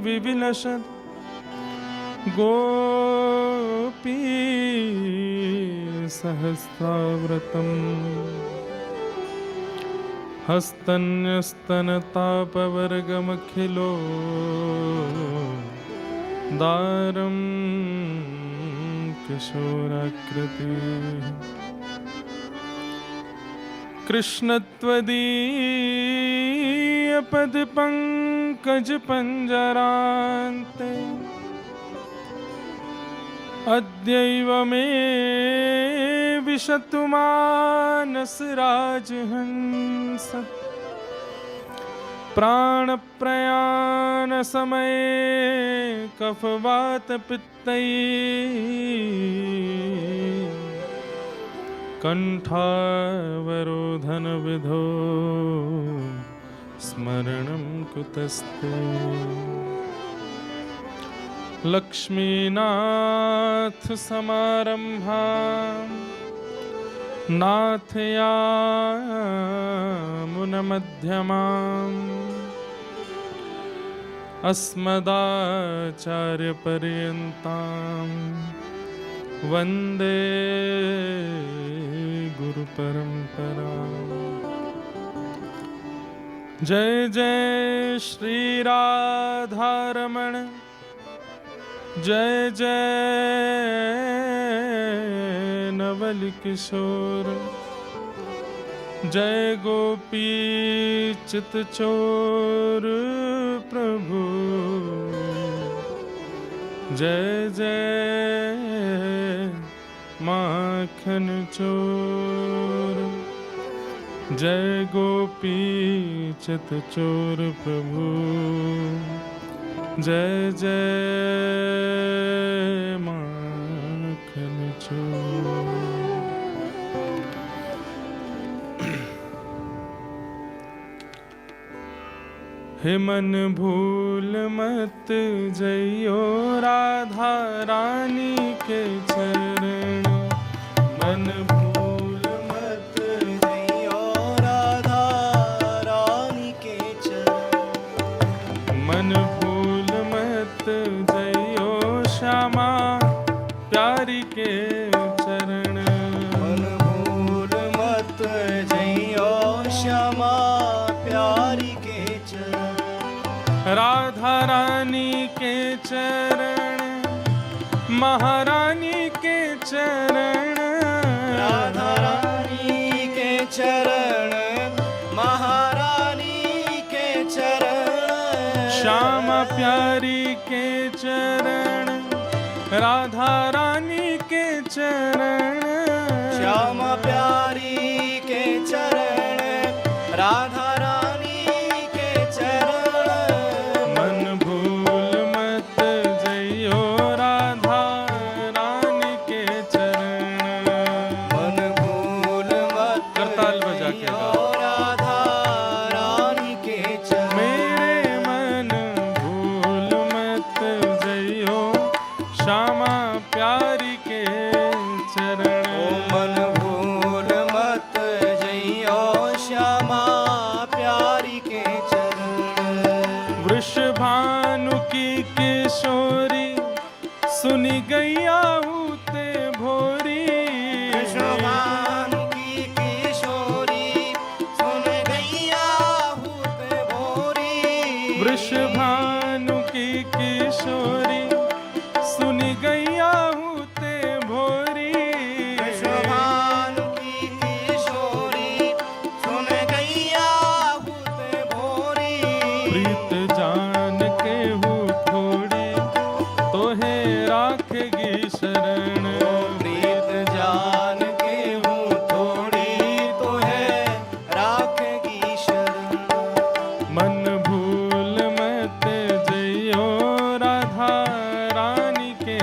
विविलसत् गोपी सहस्राव्रतम् हस्तन्यस्तनतापवर्गमखिलो दारं किशोराकृतिः कृष्णत्वदीयपदपङ्कजपञ्जरान्ते अद्यैव मे विशतु मानसराजहंस प्राणप्रयाणसमये कफवातपित्तैः कण्ठावरोधनविधो स्मरणं कुतस्ते लक्ष्मीनाथ समारम्भां नाथयामुनमध्यमाम् अस्मदाचार्यपर्यन्तां वन्दे गुरुपरम्पराम्। जय जय श्री राधारमण, जय जय नवल किशोर, जय गोपी चितचोर प्रभु, जय जय माखन चोर, जय गोपी चितचोर प्रभु, जय जय माखन चोर। हे मन भूल मत जइयो राधा रानी के चरण, मन भूल मत जइयो राधा रानी के चरण, मन भूल मत जइयो श्यामा प्यारी के चरण, मन भूल मत जइयो श्यामा प्यारी के चरण, राधा रानी के चरण, महारानी के चरण, राधा रानी के चरण, महारानी के चरण, श्यामा प्यारी के चरण, राधा रानी के चरण, श्यामा प्यारी के चरण, राधा रानी के चरण, मन भूल मत जइयो राधा रानी के चरण, मन भूल मत करताल बजा के राधा रानी के चरण, मेरे मन भूल मत जइयो श्यामा प्यारी के चरण, मन भूल मत जइयो श्यामा प्यारी के चरण, वृषभानु की किशोरी सुनी गैया हूते भोरी, वृषभानु की किशोरी सुन गैया हूते भोरी, वृषभानु की किशोरी सुनी गैया हूते भोरी, वृषभानु की किशोरी सुन गैया हूते भोरी, प्रीत जान के हूँ थोड़ी तोहे राखेगी शरण, प्रीत जान के हूँ थोड़ी तोहे राखेगी शरण, मन भूल मत जइयो राधा रानी के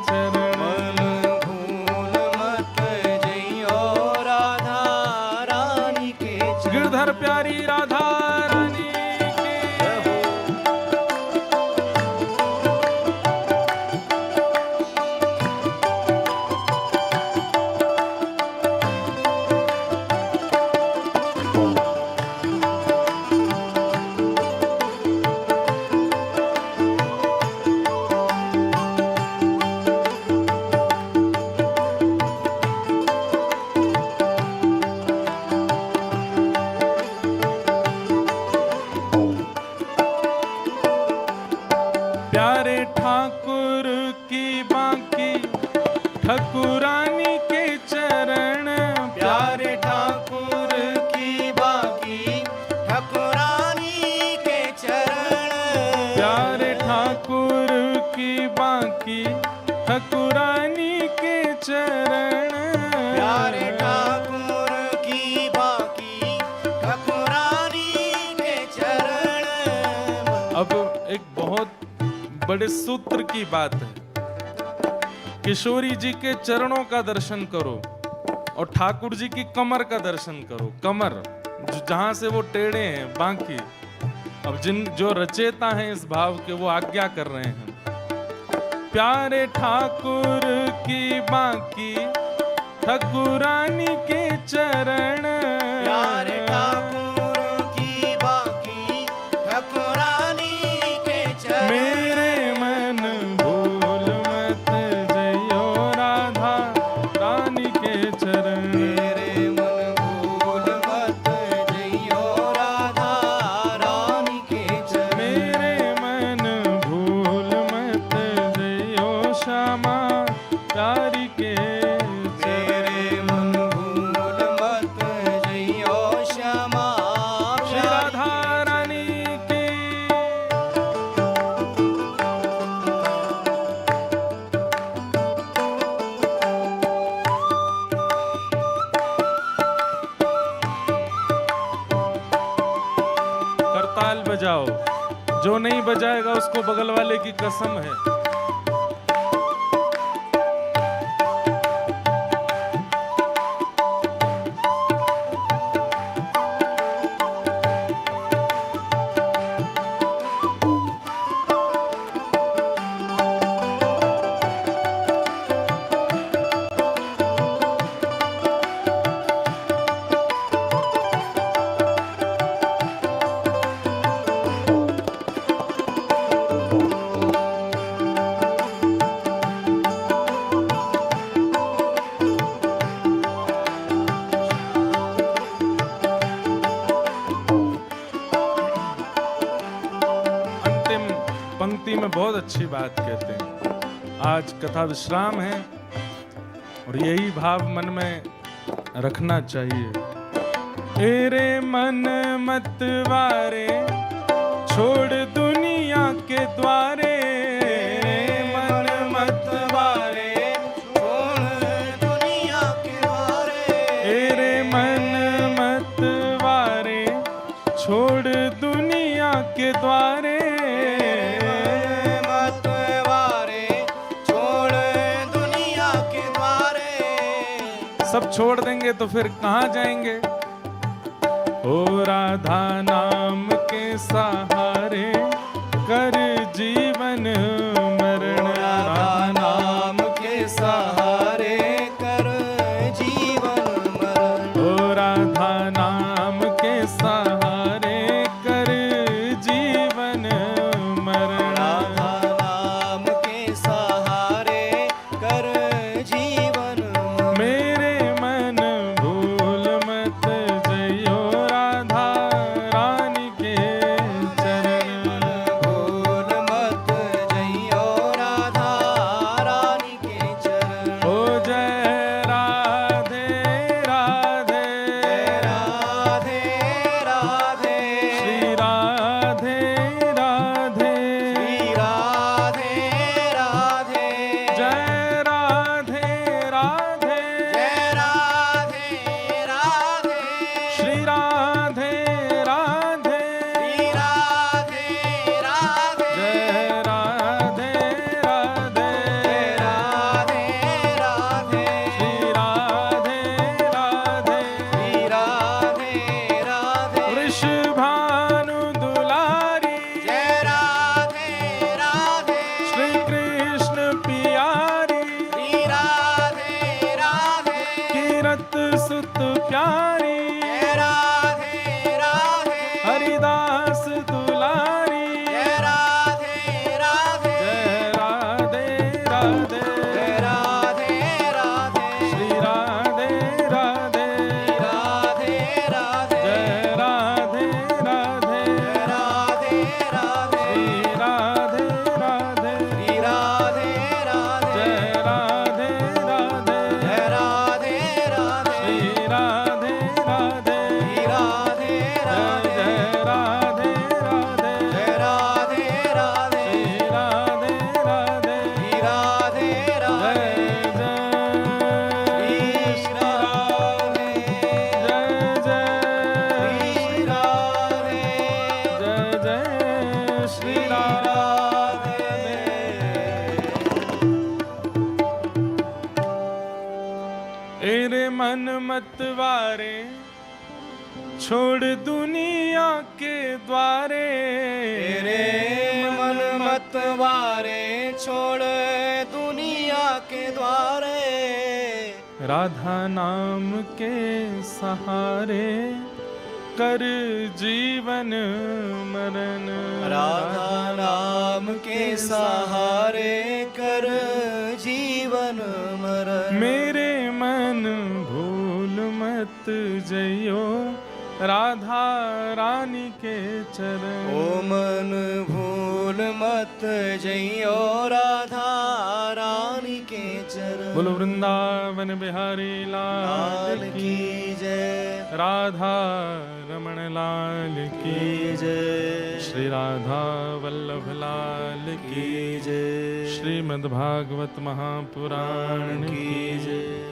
चरण, मन भूल मत जइयो राधा रानी के चरण, गिरधर प्यारी राधा रानी के ठकुरानी के चरण, प्यारे ठाकुर की बाकी ठकुरानी के चरण, प्यारे ठाकुर की बाकी ठकुरानी के चरण, प्यारे ठाकुर की बाकी ठकुरानी के चरण। अब एक बहुत बड़े सूत्र की बात है। किशोरी जी के चरणों का दर्शन करो और ठाकुर जी की कमर का दर्शन करो। कमर जहां से वो टेढ़े हैं बाकी। अब जो रचेता हैं इस भाव के, वो आज्ञा कर रहे हैं। प्यारे ठाकुर की बाकी ठकुरानी के चरण, प्यारे ठाकुर की बाकी ठकुरानी के चरण। मेरे मन भूल मत जइयो राधा रानी के चरण, मेरे मन भूल मत जइयो राधा रानी के चरण। मेरे मन भूल मत जइयो श्यामा प्यारी के मेरे मन भूल मत जइयो श्यामा श्री राधा रानी की। करताल बजाओ, जो नहीं बजाएगा उसको बगल वाले की कसम है। पंक्ति में बहुत अच्छी बात कहते हैं। आज कथा विश्राम है और यही भाव मन में रखना चाहिए। एरे मन मत वारे छोड़ दुनिया के द्वारे, मन मत वारे छोड़ दुनिया के द्वारे। एरे मन मत वारे छोड़ दुनिया के द्वारे, सब छोड़ देंगे तो फिर कहाँ जाएंगे। ओ राधा नाम के सहारे कर जीवन मरण, राधा नाम के सहारे कर जीवन मरण। ओ राधा नाम के सहारे कर जीवन मरण, राधा नाम के सहारे कर जीवन मरण। मेरे मन भूल मत जइयो राधा रानी के चरण, राधे। एरे मन मतवारे छोड़ दुनिया के द्वारे, तेरे मन मतवारे छोड़ दुनिया के द्वारे, राधा नाम के सहारे कर जीवन मरण। राधा नाम के सहारे कर जीवन मरण। मेरे मन भूल मत जइयो राधा रानी के चरण। ओ मन भूल मत जइयो राधा रानी के चरण। बोलो वृंदावन बिहारी लाल लाल की, की जय, राधा रमण लाल की की जय, श्री राधा वल्लभ लाल की की जय, श्रीमद् भागवत महापुराण की की जय,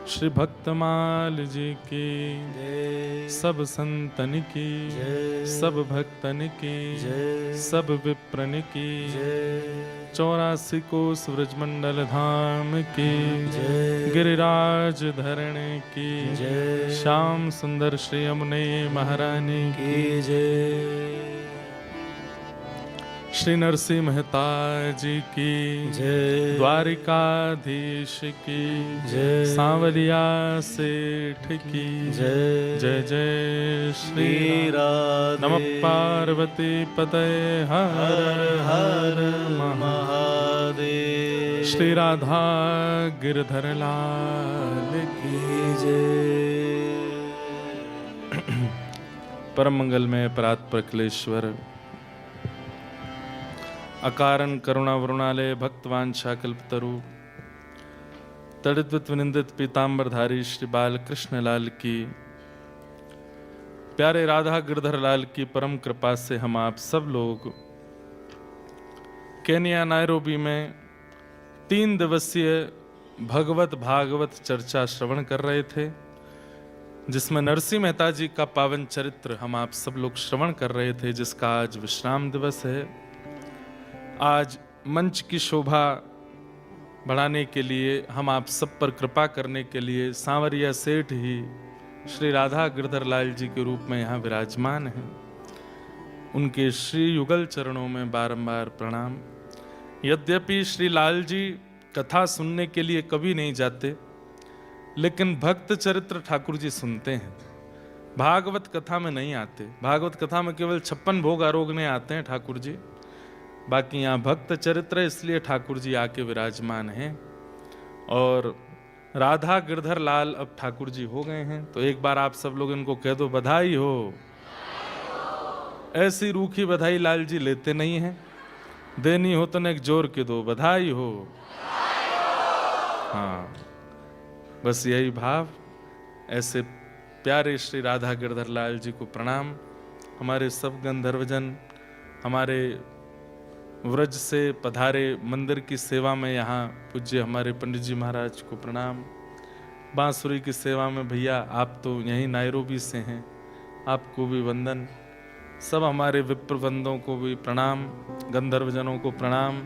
श्री भक्तमाल जी की जय, सब संतन की जय, सब भक्तन की जय, सब विप्रन की जय, 84 कोस ब्रजमंडल धाम की जय, गिरिराज धरण की जय, श्याम सुंदर श्री यमुने महारानी की की जय, श्री नरसिंह मेहता जी की जय, द्वारिकाधीश की जय, सांवलिया सेठ की जय, जय जय श्री श्री राधे। नमः पार्वती पतये हर हर महादेव। महादेव। श्री राधा गिरधर लाल की की जय। परम मंगलमय परात प्रकलेश्वर अकारण करुणा वरुणालय भक्तवांछा कल्पतरु तड़ित विनिंदित पीतांबरधारी श्री बाल कृष्ण लाल की प्यारे राधा गिरधर लाल की परम कृपा से हम आप सब लोग केनिया नायरोबी में 3 दिवसीय भगवत भागवत चर्चा श्रवण कर रहे थे, जिसमें नरसिंह मेहता जी का पावन चरित्र हम आप सब लोग श्रवण कर रहे थे, जिसका आज विश्राम दिवस है। आज मंच की शोभा बढ़ाने के लिए, हम आप सब पर कृपा करने के लिए सांवरिया सेठ ही श्री राधा गिरधर लाल जी के रूप में यहाँ विराजमान हैं। उनके श्री युगल चरणों में बारंबार प्रणाम। यद्यपि श्री लाल जी कथा सुनने के लिए कभी नहीं जाते, लेकिन भक्त चरित्र ठाकुर जी सुनते हैं। भागवत कथा में नहीं आते। भागवत कथा में केवल 56 भोग आरोगने आते हैं ठाकुर जी, बाकी यहाँ भक्त चरित्र, इसलिए ठाकुर जी आके विराजमान हैं। और राधा गिरधर लाल अब ठाकुर जी हो गए हैं, तो एक बार आप सब लोग इनको कह दो बधाई हो। ऐसी रूखी बधाई लाल जी लेते नहीं हैं, देनी हो तो न एक जोर के दो बधाई हो। हाँ, बस यही भाव। ऐसे प्यारे श्री राधा गिरधर लाल जी को प्रणाम। हमारे सब गंधर्वजन हमारे व्रज से पधारे मंदिर की सेवा में, यहाँ पूज्य हमारे पंडित जी महाराज को प्रणाम। बांसुरी की सेवा में भैया आप तो यहीं नायरोबी से हैं, आपको भी वंदन। सब हमारे विप्रवंदों को भी प्रणाम, गंधर्वजनों को प्रणाम।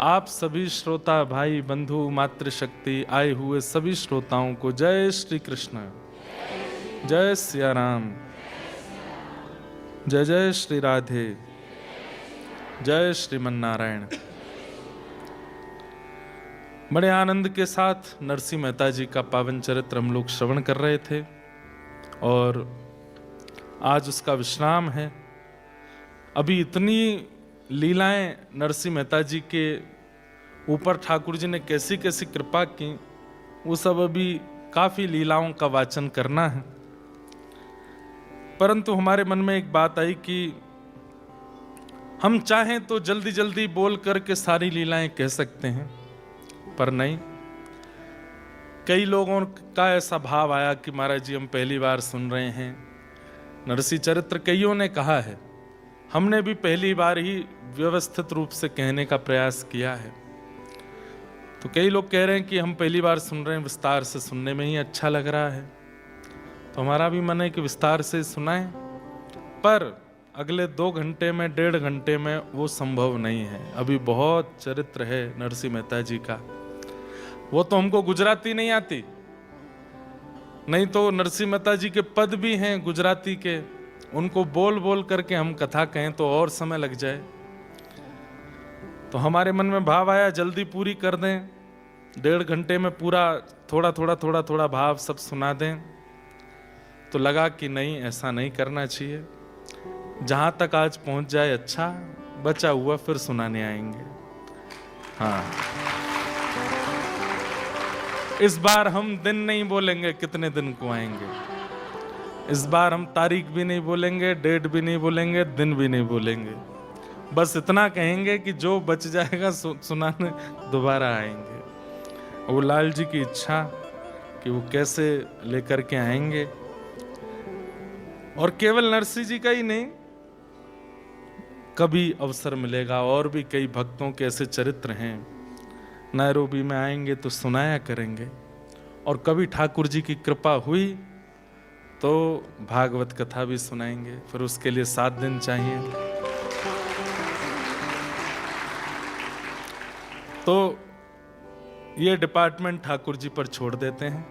आप सभी श्रोता भाई बंधु मातृशक्ति आए हुए सभी श्रोताओं को जय श्री कृष्ण, जय सिया राम, जय जय श्री राधे, जय श्रीमन नारायण। बड़े आनंद के साथ नरसिंह मेहता जी का पावन चरित्र हम लोग श्रवण कर रहे थे और आज उसका विश्राम है। अभी इतनी लीलाएं नरसिंह मेहता जी के ऊपर ठाकुर जी ने कैसी कैसी कृपा की, वो सब अभी काफी लीलाओं का वाचन करना है। परंतु हमारे मन में एक बात आई कि हम चाहें तो जल्दी जल्दी बोल करके सारी लीलाएं कह सकते हैं, पर नहीं। कई लोगों का ऐसा भाव आया कि महाराज जी हम पहली बार सुन रहे हैं नरसिंह चरित्र, कईयों ने कहा है, हमने भी पहली बार ही व्यवस्थित रूप से कहने का प्रयास किया है। तो कई लोग कह रहे हैं कि हम पहली बार सुन रहे हैं, विस्तार से सुनने में ही अच्छा लग रहा है। तो हमारा भी मन है कि विस्तार से सुनाएं, पर अगले 2 घंटे में 1.5 घंटे में वो संभव नहीं है। अभी बहुत चरित्र है नरसिंह मेहता जी का। वो तो हमको गुजराती नहीं आती, नहीं तो नरसिंह मेहता जी के पद भी हैं गुजराती के, उनको बोल बोल करके हम कथा कहें तो और समय लग जाए। तो हमारे मन में भाव आया जल्दी पूरी कर दें, 1.5 घंटे में पूरा थोड़ा थोड़ा भाव सब सुना दें। तो लगा कि नहीं, ऐसा नहीं करना चाहिए, जहां तक आज पहुंच जाए अच्छा, बचा हुआ फिर सुनाने आएंगे। हाँ, इस बार हम दिन नहीं बोलेंगे कितने दिन को आएंगे, इस बार हम तारीख भी नहीं बोलेंगे, डेट भी नहीं बोलेंगे, दिन भी नहीं बोलेंगे, बस इतना कहेंगे कि जो बच जाएगा सुनाने दोबारा आएंगे। वो लाल जी की इच्छा कि वो कैसे लेकर के आएंगे। और केवल नरसिंह जी का ही नहीं, कभी अवसर मिलेगा और भी कई भक्तों के ऐसे चरित्र हैं, नैरोबी में आएंगे तो सुनाया करेंगे। और कभी ठाकुर जी की कृपा हुई तो भागवत कथा भी सुनाएंगे, फिर उसके लिए 7 दिन चाहिए। तो ये डिपार्टमेंट ठाकुर जी पर छोड़ देते हैं,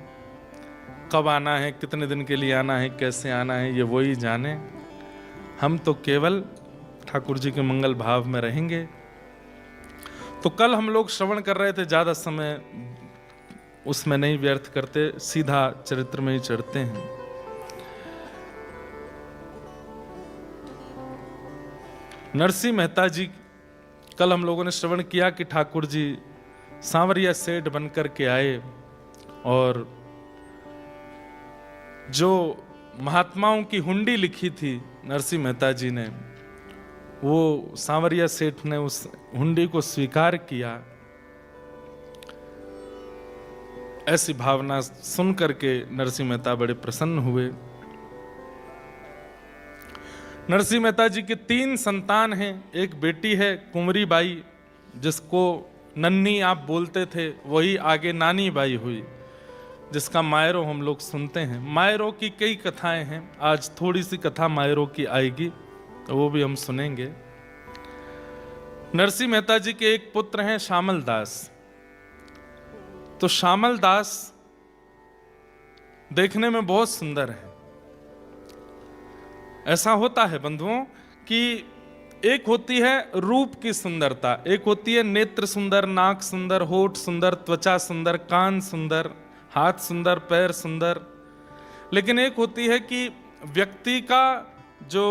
कब आना है, कितने दिन के लिए आना है, कैसे आना है, ये वही जाने। हम तो केवल ठाकुर जी के मंगल भाव में रहेंगे। तो कल हम लोग श्रवण कर रहे थे, ज्यादा समय उसमें नहीं व्यर्थ करते, सीधा चरित्र में ही चढ़ते हैं। नरसिंह मेहता जी, कल हम लोगों ने श्रवण किया कि ठाकुर जी सांवरिया सेठ बनकर के आए और जो महात्माओं की हुंडी लिखी थी नरसिंह मेहता जी ने, वो सांवरिया सेठ ने उस हुंडी को स्वीकार किया। ऐसी भावना सुन करके नरसिंह मेहता बड़े प्रसन्न हुए। नरसिंह मेहता जी के 3 संतान हैं। एक बेटी है कुंवरी बाई, जिसको नन्ही आप बोलते थे, वही आगे नानी बाई हुई, जिसका मायरो हम लोग सुनते हैं। मायरो की कई कथाएं हैं, आज थोड़ी सी कथा मायरो की आएगी तो वो भी हम सुनेंगे। नरसिंह मेहता जी के एक पुत्र हैं श्यामल दास। तो श्यामल दास देखने में बहुत सुंदर है। ऐसा होता है बंधुओं कि एक होती है रूप की सुंदरता, एक होती है नेत्र सुंदर, नाक सुंदर, होठ सुंदर, त्वचा सुंदर, कान सुंदर, हाथ सुंदर, पैर सुंदर। लेकिन एक होती है कि व्यक्ति का जो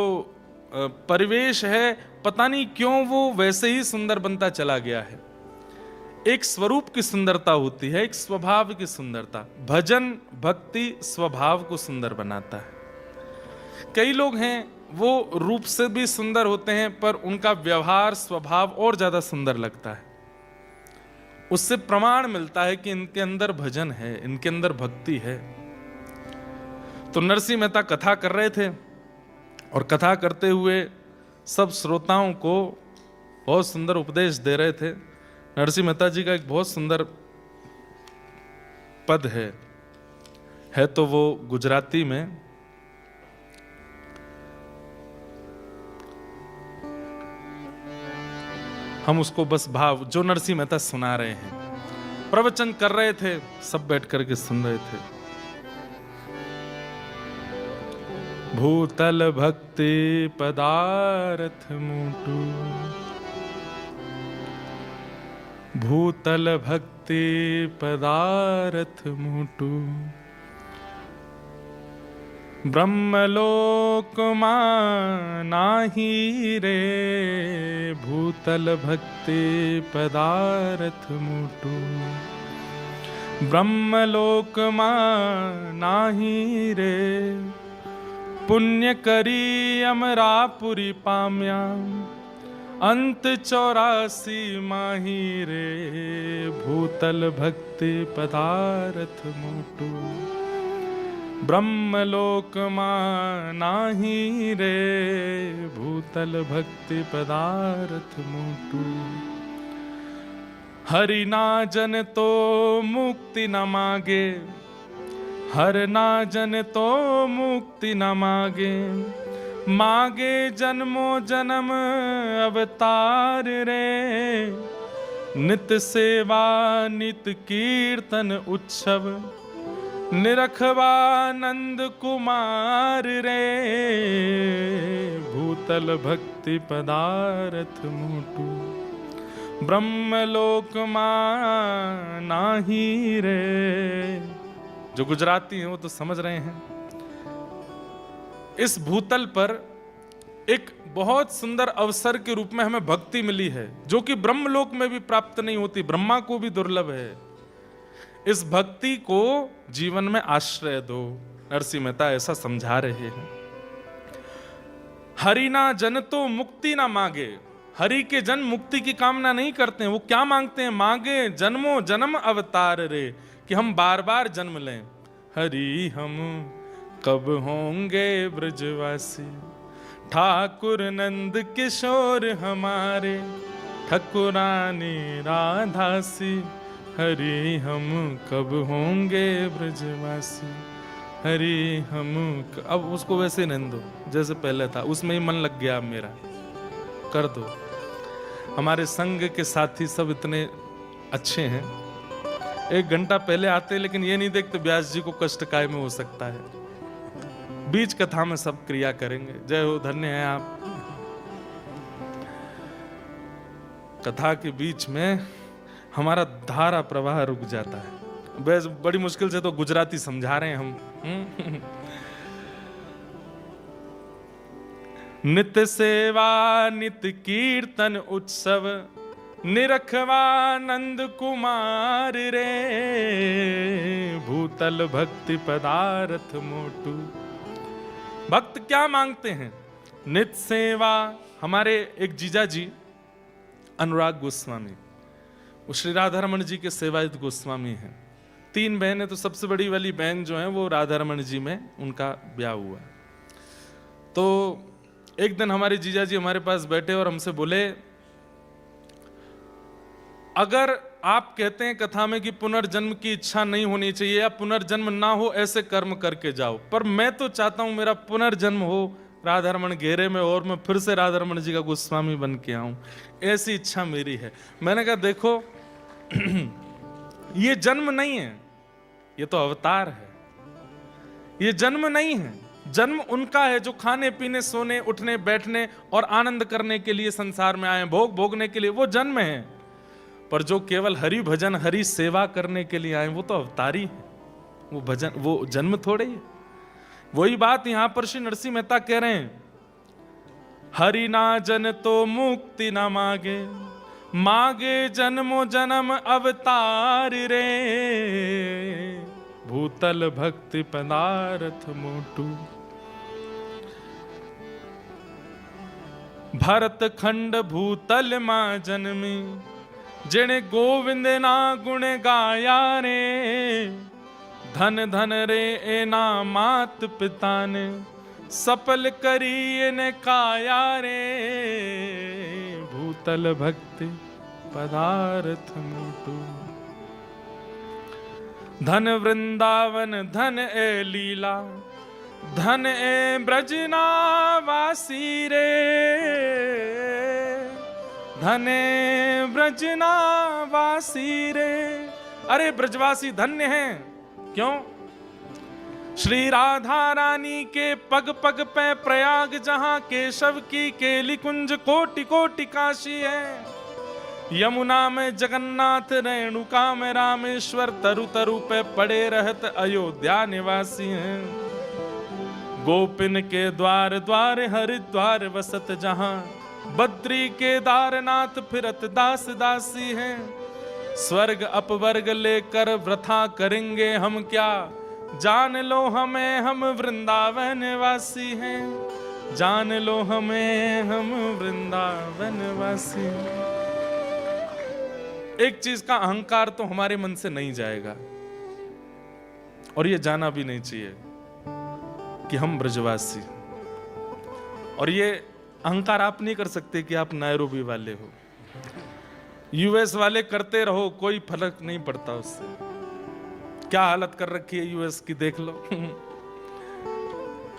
परिवेश है, पता नहीं क्यों वो वैसे ही सुंदर बनता चला गया है। एक स्वरूप की सुंदरता होती है, एक स्वभाव की सुंदरता। भजन भक्ति स्वभाव को सुंदर बनाता है। कई लोग हैं वो रूप से भी सुंदर होते हैं, पर उनका व्यवहार स्वभाव और ज्यादा सुंदर लगता है। उससे प्रमाण मिलता है कि इनके अंदर भजन है, इनके अंदर भक्ति है। तो नरसिंह मेहता कथा कर रहे थे और कथा करते हुए सब श्रोताओं को बहुत सुंदर उपदेश दे रहे थे। नरसिंह मेहता जी का एक बहुत सुंदर पद है तो वो गुजराती में। हम उसको बस भाव जो नरसिंह मेहता सुना रहे हैं, प्रवचन कर रहे थे, सब बैठ करके सुन रहे थे। भूतल भक्ति पदार्थ मूटू, भूतल भक्ति पदार्थ मूटू, ब्रह्मलोक नाही रे, भूतल भक्ति पदार्थ मूटू, ब्रह्मलोक नाही रे, पुण्य करी अमरापुरी पाम्या, अंत 84 माही रे, भूतल भक्ति पदार्थ मूटू, ब्रह्मलोक नाही रे, भूतल भक्ति पदार्थ मूटू। हरि ना जन तो मुक्ति न मागे, हर ना जन तो मुक्ति न मागे, मागे जन्मो जन्म अवतार रे, नित सेवा नित कीर्तन उत्सव, निरखवानंद कुमार रे, भूतल भक्ति पदारथ मोटू, ब्रह्मलोक मां नाही रे। जो गुजराती हैं वो तो समझ रहे हैं। इस भूतल पर एक बहुत सुंदर अवसर के रूप में हमें भक्ति मिली है, जो कि ब्रह्मलोक में भी प्राप्त नहीं होती, ब्रह्मा को भी दुर्लभ है। इस भक्ति को जीवन में आश्रय दो। नरसिंह मेहता ऐसा समझा रहे हैं। हरि ना जन तो मुक्ति ना मांगे। हरि के जन मुक्ति की कामना नहीं करते हैं। वो क्या मांगते हैं? मांगे जन्मों जन्म अवतार रे, कि हम बार बार जन्म लें। हरि हम कब होंगे ब्रजवासी, ठाकुर नंद किशोर हमारे, ठकुरानी राधासी। हरि हम कब होंगे ब्रजवासी, हरि हम अब उसको वैसे नहीं दो जैसे पहले था, उसमें ही मन लग गया। अब मेरा कर दो। हमारे संघ के साथी सब इतने अच्छे हैं, 1 घंटा पहले आते, लेकिन ये नहीं देखते व्यास जी को कष्ट काय में हो सकता है। बीच कथा में सब क्रिया करेंगे। जय हो, धन्य है आप। कथा के बीच में हमारा धारा प्रवाह रुक जाता है। बस बड़ी मुश्किल से तो गुजराती समझा रहे हैं हम। नित सेवा नित कीर्तन उत्सव, निरखवानंद कुमार रे, भूतल भक्ति पदारथ मोटू। भक्त क्या मांगते हैं? नित सेवा। हमारे एक जीजा जी अनुराग गोस्वामी, वो श्री राधारमण जी के सेवायत गोस्वामी हैं। 3 बहनें, तो सबसे बड़ी वाली बहन जो है वो राधारमण जी में उनका ब्याह हुआ। तो एक दिन हमारे जीजा जी हमारे पास बैठे और हमसे बोले, अगर आप कहते हैं कथा में कि पुनर्जन्म की इच्छा नहीं होनी चाहिए या पुनर्जन्म ना हो, ऐसे कर्म करके जाओ, पर मैं तो चाहता हूं मेरा पुनर्जन्म हो राधारमण घेरे में, और मैं फिर से राधारमण जी का गोस्वामी बन के आऊं, ऐसी इच्छा मेरी है। मैंने कहा देखो ये जन्म नहीं है, ये तो अवतार है। ये जन्म नहीं है। जन्म उनका है जो खाने पीने सोने उठने बैठने और आनंद करने के लिए संसार में आए, भोग भोगने के लिए, वो जन्म है। पर जो केवल हरि भजन हरि सेवा करने के लिए आए, वो तो अवतारी है। वो भजन, वो जन्म थोड़े ही है। वही बात यहां पर श्री नरसिंह मेहता कह रहे हैं, हरि ना जन तो मुक्ति ना मांगे, मांगे जन्मो जन्म अवतार रे, भूतल भक्ति पदारथ मोटू। भरत खंड भूतल मां जन्मी, जिने गोविंद ना गुण गाया रे, धन धन रे एना मात पिता ने, सफल करी ने काया रे, भूतल भक्ति पदारथ मोटू। धन वृंदावन धन ए लीला, धन ए ब्रजनावासी रे, धन ए ब्रजनावासी रे। अरे ब्रजवासी धन्य हैं। क्यों? श्री राधा रानी के पग पग पे प्रयाग, जहां केशव की केली कुंज कोटि कोटि काशी है। यमुना में जगन्नाथ, रेणुका में रामेश्वर, तरु तरु पे पड़े रहत अयोध्या निवासी हैं। गोपिन के द्वार द्वार हरिद्वार वसत, जहां बद्री केदारनाथ फिरत दास दासी हैं। स्वर्ग अपवर्ग लेकर व्रथा करेंगे हम क्या, जान लो हमें हम वृंदावन वासी हैं। जान लो हमें हम वृंदावन वासी। एक चीज का अहंकार तो हमारे मन से नहीं जाएगा, और ये जाना भी नहीं चाहिए कि हम ब्रजवासी। और ये अहंकार आप नहीं कर सकते कि आप नैरोबी वाले हो। यूएस वाले करते रहो, कोई फर्क नहीं पड़ता उससे। क्या हालत कर रखी है यूएस की, देख लो।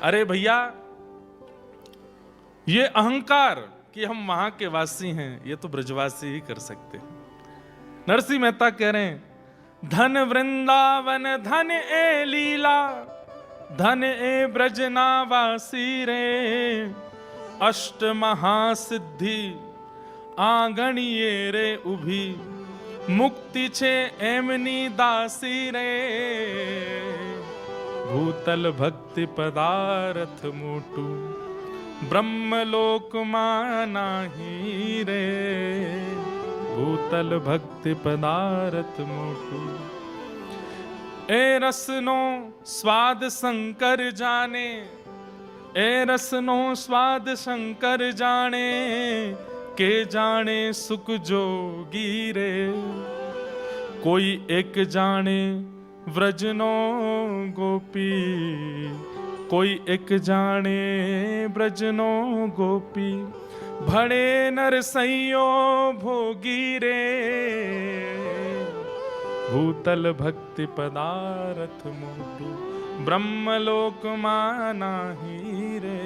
अरे भैया, ये अहंकार कि हम वहां के वासी हैं, ये तो ब्रजवासी ही कर सकते हैं। नरसिंह मेहता कह रहे हैं, धन वृंदावन धन ए लीला, धन ए ब्रजनावासी रे, अष्ट महासिद्धि आंगणिये रे उभी, मुक्ति छे एमनी दासी रे, भूतल भक्ति पदार्थ मोटू, ब्रह्मलोक मानाही रे, भूतल भक्ति पदार्थ मोटू। ए रसनो स्वाद शंकर जाने, ए रसनो स्वाद शंकर जाने, के जाने सुख जोगी रे, कोई एक जाने व्रजनो गोपी, कोई एक जाने ब्रजनो गोपी, भड़े नरसैयो भोगी रे, भूतल भक्ति पदार्थ मोटू, ब्रह्मलोक मानाही रे।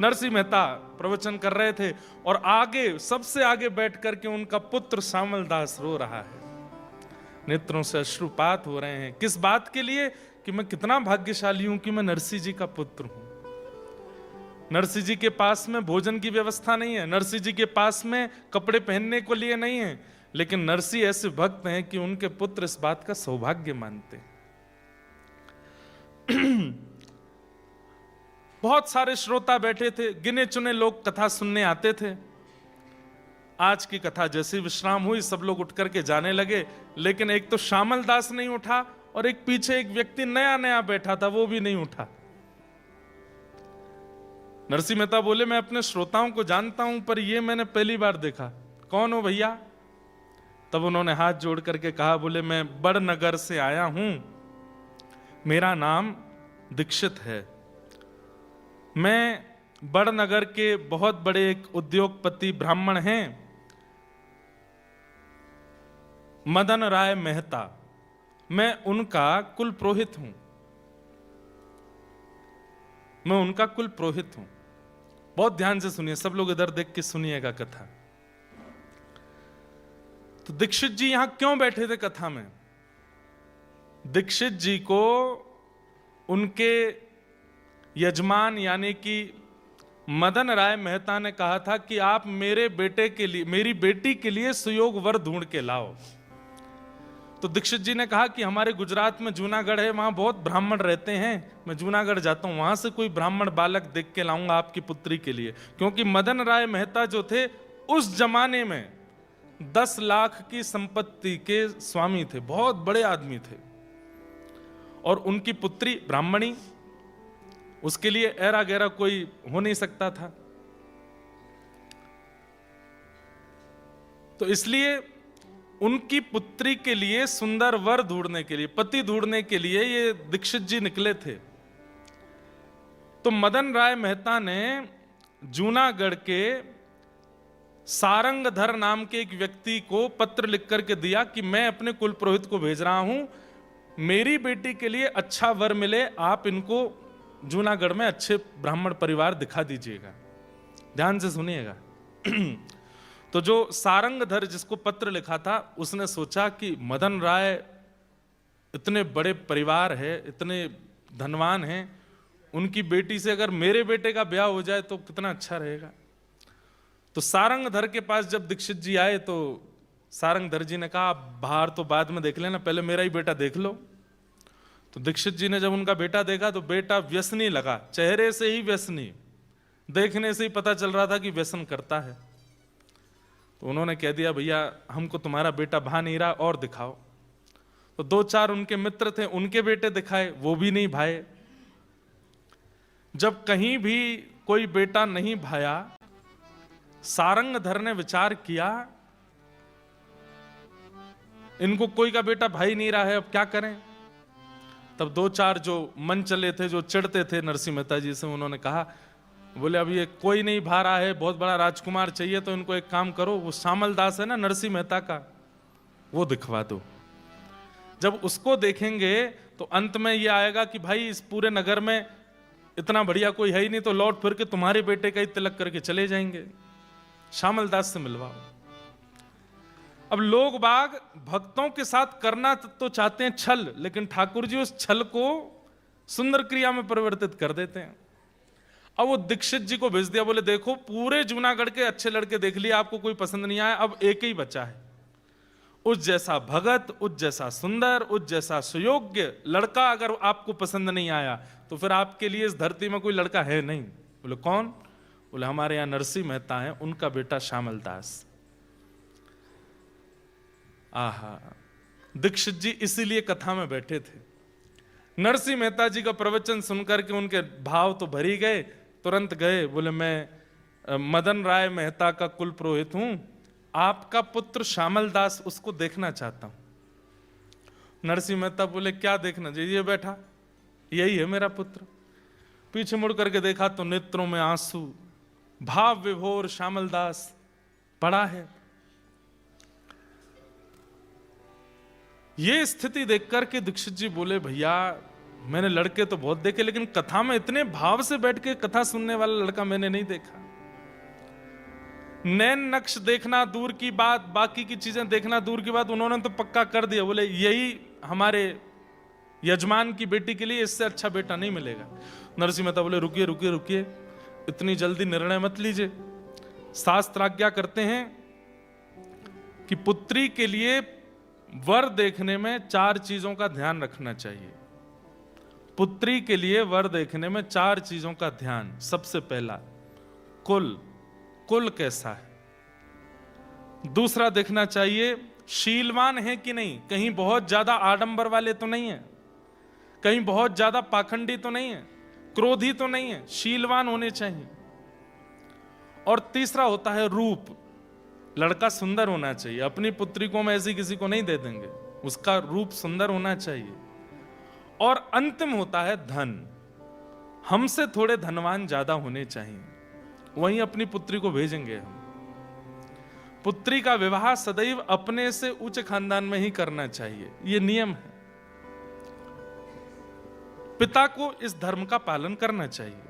नरसिंह मेहता प्रवचन कर रहे थे और आगे सबसे आगे बैठ करके उनका पुत्र श्यामल दास रो रहा है, नेत्रों से अश्रुपात हो रहे हैं। किस बात के लिए? कि मैं कितना भाग्यशाली हूं कि मैं नरसिंह जी का पुत्र हूं। नरसिंह जी के पास में भोजन की व्यवस्था नहीं है, नरसिंह जी के पास में कपड़े पहनने को लिए नहीं है, लेकिन नरसिंह ऐसे भक्त हैं कि उनके पुत्र इस बात का सौभाग्य मानते हैं। बहुत सारे श्रोता बैठे थे, गिने चुने लोग कथा सुनने आते थे। आज की कथा जैसी विश्राम हुई, सब लोग उठ करके जाने लगे, लेकिन एक तो श्यामल दास नहीं उठा और एक पीछे एक व्यक्ति नया नया बैठा था, वो भी नहीं उठा। नरसिंह मेहता बोले, मैं अपने श्रोताओं को जानता हूं, पर ये मैंने पहली बार देखा, कौन हो भैया? तब उन्होंने हाथ जोड़ करके कहा, बोले मैं बड़नगर से आया हूं, मेरा नाम दीक्षित है। मैं बड़नगर के बहुत बड़े एक उद्योगपति ब्राह्मण हैं, मदन राय मेहता, मैं उनका कुल पुरोहित हूं, मैं उनका कुल पुरोहित हूं। बहुत ध्यान से सुनिए, सब लोग इधर देख के सुनिएगा कथा। तो दीक्षित जी यहां क्यों बैठे थे कथा में? दीक्षित जी को उनके यजमान यानी कि मदन राय मेहता ने कहा था कि आप मेरे बेटे के लिए, मेरी बेटी के लिए सुयोग वर ढूंढ के लाओ। तो दीक्षित जी ने कहा कि हमारे गुजरात में जूनागढ़ है, वहां बहुत ब्राह्मण रहते हैं, मैं जूनागढ़ जाता हूं, वहां से कोई ब्राह्मण बालक देख के लाऊंगा आपकी पुत्री के लिए। क्योंकि मदन राय मेहता जो थे उस जमाने में 10 लाख की संपत्ति के स्वामी थे, बहुत बड़े आदमी थे, और उनकी पुत्री ब्राह्मणी, उसके लिए ऐरा गैरा कोई हो नहीं सकता था। तो इसलिए उनकी पुत्री के लिए सुंदर वर ढूंढने के लिए, पति ढूंढने के लिए ये दीक्षित जी निकले थे। तो मदन राय मेहता ने जूनागढ़ के सारंगधर नाम के एक व्यक्ति को पत्र लिख करके दिया कि मैं अपने कुल पुरोहित को भेज रहा हूं, मेरी बेटी के लिए अच्छा वर मिले, आप इनको जूनागढ़ में अच्छे ब्राह्मण परिवार दिखा दीजिएगा। ध्यान से सुनिएगा। तो जो सारंगधर जिसको पत्र लिखा था, उसने सोचा कि मदन राय इतने बड़े परिवार है, इतने धनवान हैं, उनकी बेटी से अगर मेरे बेटे का ब्याह हो जाए तो कितना अच्छा रहेगा। तो सारंगधर के पास जब दीक्षित जी आए तो सारंगधर जी ने कहा, बाहर तो बाद में देख लेना, पहले मेरा ही बेटा देख लो। तो दीक्षित जी ने जब उनका बेटा देखा तो बेटा व्यसनी लगा, चेहरे से ही व्यसनी, देखने से ही पता चल रहा था कि व्यसन करता है। तो उन्होंने कह दिया, भैया हमको तुम्हारा बेटा भा नहीं रहा, और दिखाओ। तो 2-4 उनके मित्र थे, उनके बेटे दिखाए, वो भी नहीं भाए। जब कहीं भी कोई बेटा नहीं भाया, सारंगधर ने विचार किया, इनको कोई का बेटा भाई नहीं रहा है, अब क्या करें। तब 2-4 जो मन चले थे, जो चिढ़ते थे नरसिंह मेहता जी से, उन्होंने कहा, बोले अब ये कोई नहीं भा रहा है, बहुत बड़ा राजकुमार चाहिए, तो इनको एक काम करो, वो श्यामल दास है ना नरसिंह मेहता का, वो दिखवा दो। जब उसको देखेंगे तो अंत में ये आएगा कि भाई इस पूरे नगर में इतना बढ़िया कोई है ही नहीं, तो लौट फिर के तुम्हारे बेटे का ही तिलक करके चले जाएंगे, श्यामल दास से मिलवाओ। अब लोग बाग भक्तों के साथ करना तो चाहते हैं छल, लेकिन ठाकुर जी उस छल को सुंदर क्रिया में परिवर्तित कर देते हैं। अब वो दीक्षित जी को भेज दिया, बोले देखो पूरे जूनागढ़ के अच्छे लड़के देख लिए, आपको कोई पसंद नहीं आया, अब एक ही बचा है, उस जैसा भगत, उस जैसा सुंदर, उस जैसा सुयोग्य लड़का अगर आपको पसंद नहीं आया तो फिर आपके लिए इस धरती में कोई लड़का है नहीं। बोले कौन? बोले हमारे यहां नरसिंह मेहता है, उनका बेटा श्यामल दास। आहा, दीक्षित जी इसीलिए कथा में बैठे थे। नरसिंह मेहता जी का प्रवचन सुनकर के उनके भाव तो भर ही गए, तुरंत गए, बोले मैं मदन राय मेहता का कुल पुरोहित हूं, आपका पुत्र श्यामल दास उसको देखना चाहता हूं। नरसिंह मेहता बोले क्या देखना चाहिए? ये बैठा, यही है मेरा पुत्र। पीछे मुड़ करके देखा तो नेत्रों में आंसू, भाव विभोर श्यामल दास पड़ा है। ये स्थिति देख करके दीक्षित जी बोले भैया मैंने लड़के तो बहुत देखे, लेकिन कथा में इतने भाव से बैठ के कथा सुनने वाला लड़का मैंने नहीं देखा। नैन नक्श देखना दूर की बात, बाकी की चीजें देखना दूर की बात, उन्होंने तो पक्का कर दिया, बोले यही हमारे यजमान की बेटी के लिए, इससे अच्छा बेटा नहीं मिलेगा। नरसिंह मेहता बोले रुकिए रुकिए रुकिए, इतनी जल्दी निर्णय मत लीजिए। शास्त्र आज्ञा करते हैं कि पुत्री के लिए वर देखने में 4 चीजों का ध्यान रखना चाहिए। पुत्री के लिए वर देखने में 4 चीजों का ध्यान। सबसे पहला कुल, कुल कैसा है। दूसरा देखना चाहिए शीलवान है कि नहीं, कहीं बहुत ज्यादा आडंबर वाले तो नहीं है, कहीं बहुत ज्यादा पाखंडी तो नहीं है, क्रोधी तो नहीं है, शीलवान होने चाहिए। और तीसरा होता है रूप, लड़का सुंदर होना चाहिए। अपनी पुत्री को हम ऐसी किसी को नहीं दे देंगे, उसका रूप सुंदर होना चाहिए। और अंतिम होता है धन, हमसे थोड़े धनवान ज्यादा होने चाहिए, वहीं अपनी पुत्री को भेजेंगे हम। पुत्री का विवाह सदैव अपने से उच्च खानदान में ही करना चाहिए, यह नियम है। पिता को इस धर्म का पालन करना चाहिए।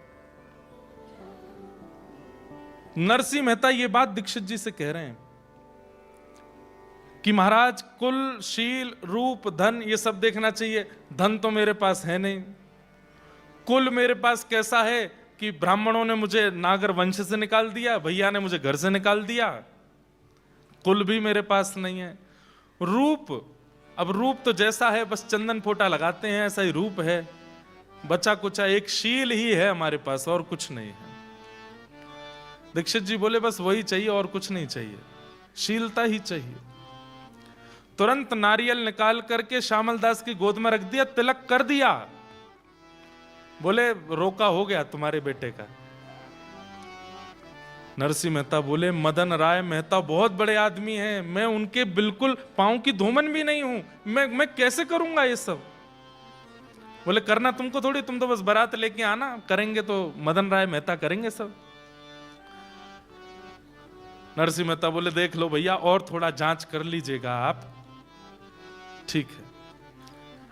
नरसिंह मेहता ये बात दीक्षित जी से कह रहे हैं कि महाराज कुल, शील, रूप, धन ये सब देखना चाहिए। धन तो मेरे पास है नहीं। कुल मेरे पास कैसा है कि ब्राह्मणों ने मुझे नागर वंश से निकाल दिया, भैया ने मुझे घर से निकाल दिया, कुल भी मेरे पास नहीं है। रूप, अब रूप तो जैसा है बस चंदन फोटा लगाते हैं ऐसा ही रूप है, बचा कुचा एक शील ही है हमारे पास, और कुछ नहीं है। दीक्षित जी बोले बस वही चाहिए और कुछ नहीं चाहिए, शीलता ही चाहिए। तुरंत नारियल निकाल करके श्यामल दास की गोद में रख दिया, तिलक कर दिया। बोले रोका हो गया तुम्हारे बेटे का। नरसिंह मेहता बोले मदन राय मेहता बहुत बड़े आदमी हैं, मैं उनके बिल्कुल पांव की धूमन भी नहीं हूं, मैं कैसे करूंगा ये सब। बोले करना तुमको थोड़ी, तुम तो बस बारात लेके आना, करेंगे तो मदन राय मेहता करेंगे सब। नरसिंह मेहता बोले देख लो भैया और थोड़ा जांच कर लीजिएगा आप, ठीक है।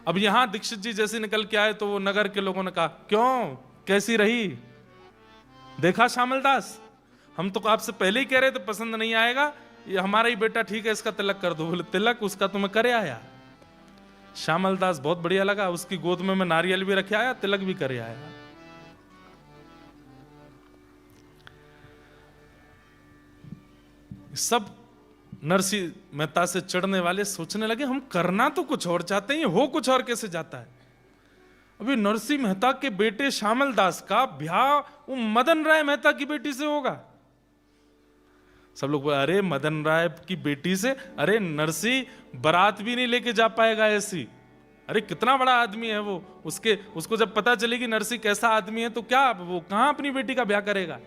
अब यहां दीक्षित जी जैसे निकल के आए तो वो नगर के लोगों ने कहा क्यों, कैसी रही, देखा श्यामल दास, हम तो आपसे पहले ही कह रहे थे पसंद नहीं आएगा, ये हमारा ही बेटा ठीक है, इसका तिलक कर दो। बोले तिलक उसका तुम्हें करे आया। श्यामल दास बहुत बढ़िया लगा, उसकी गोद में मैं नारियल भी रखे आया, तिलक भी करे आया। सब नरसिंह मेहता से चढ़ने वाले सोचने लगे हम करना तो कुछ और चाहते हैं, हो कुछ और कैसे जाता है। अभी नरसिंह मेहता के बेटे श्यामल दास का ब्याह वो मदन राय मेहता की बेटी से होगा। सब लोग बोले अरे मदन राय की बेटी से, अरे नरसिंह बारात भी नहीं लेके जा पाएगा ऐसी, अरे कितना बड़ा आदमी है वो, उसको जब पता चलेगी नरसिंह कैसा आदमी है तो क्या वो कहां अपनी बेटी का ब्याह करेगा।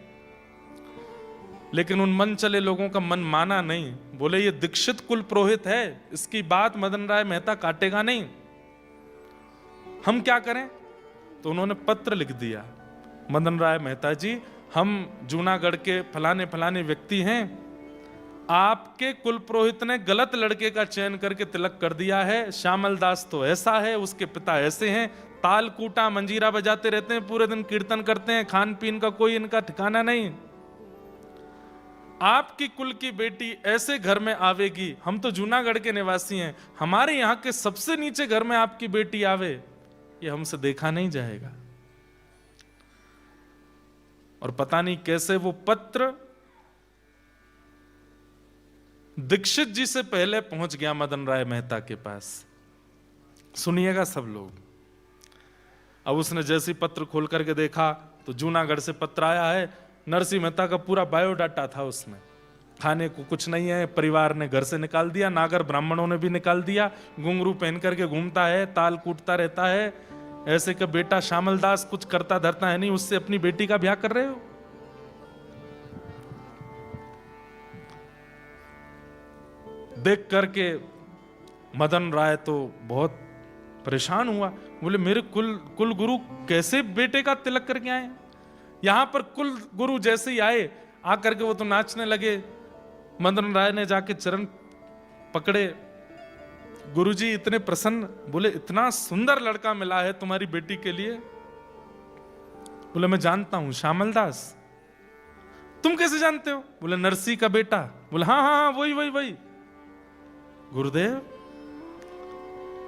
लेकिन उन मन चले लोगों का मन माना नहीं, बोले ये दीक्षित कुल पुरोहित है, इसकी बात मदन राय मेहता काटेगा नहीं, हम क्या करें। तो उन्होंने पत्र लिख दिया, मदन राय मेहता जी हम जूनागढ़ के फलाने फलाने व्यक्ति हैं, आपके कुल पुरोहित ने गलत लड़के का चयन करके तिलक कर दिया है, श्यामल दास तो ऐसा है, उसके पिता ऐसे हैं, ताल कूटा मंजीरा बजाते रहते हैं, पूरे दिन कीर्तन करते हैं, खान पीन का कोई इनका ठिकाना नहीं। आपकी कुल की बेटी ऐसे घर में आवेगी, हम तो जूनागढ़ के निवासी हैं, हमारे यहां के सबसे नीचे घर में आपकी बेटी आवे, ये हमसे देखा नहीं जाएगा। और पता नहीं कैसे वो पत्र दीक्षित जी से पहले पहुंच गया मदन राय मेहता के पास। सुनिएगा सब लोग। अब उसने जैसे पत्र खोल करके देखा तो जूनागढ़ से पत्र आया है, नरसिंह मेहता का पूरा बायोडाटा था उसमें। खाने को कुछ नहीं है, परिवार ने घर से निकाल दिया, नागर ब्राह्मणों ने भी निकाल दिया, घुंघरू पहन करके घूमता है, ताल कूटता रहता है, ऐसे का बेटा श्यामल दास कुछ करता धरता है नहीं, उससे अपनी बेटी का ब्याह कर रहे हो। देख करके मदन राय तो बहुत परेशान हुआ, बोले मेरे कुल गुरु कैसे बेटे का तिलक करके आए। यहां पर कुल गुरु जैसे ही आए, आकर के वो तो नाचने लगे। मदन राय ने जाके चरण पकड़े, गुरुजी इतने प्रसन्न, बोले इतना सुंदर लड़का मिला है तुम्हारी बेटी के लिए। बोले मैं जानता हूं, श्यामल दास। तुम कैसे जानते हो? बोले नरसी का बेटा। बोले हाँ हाँ हाँ वही वही वही। गुरुदेव,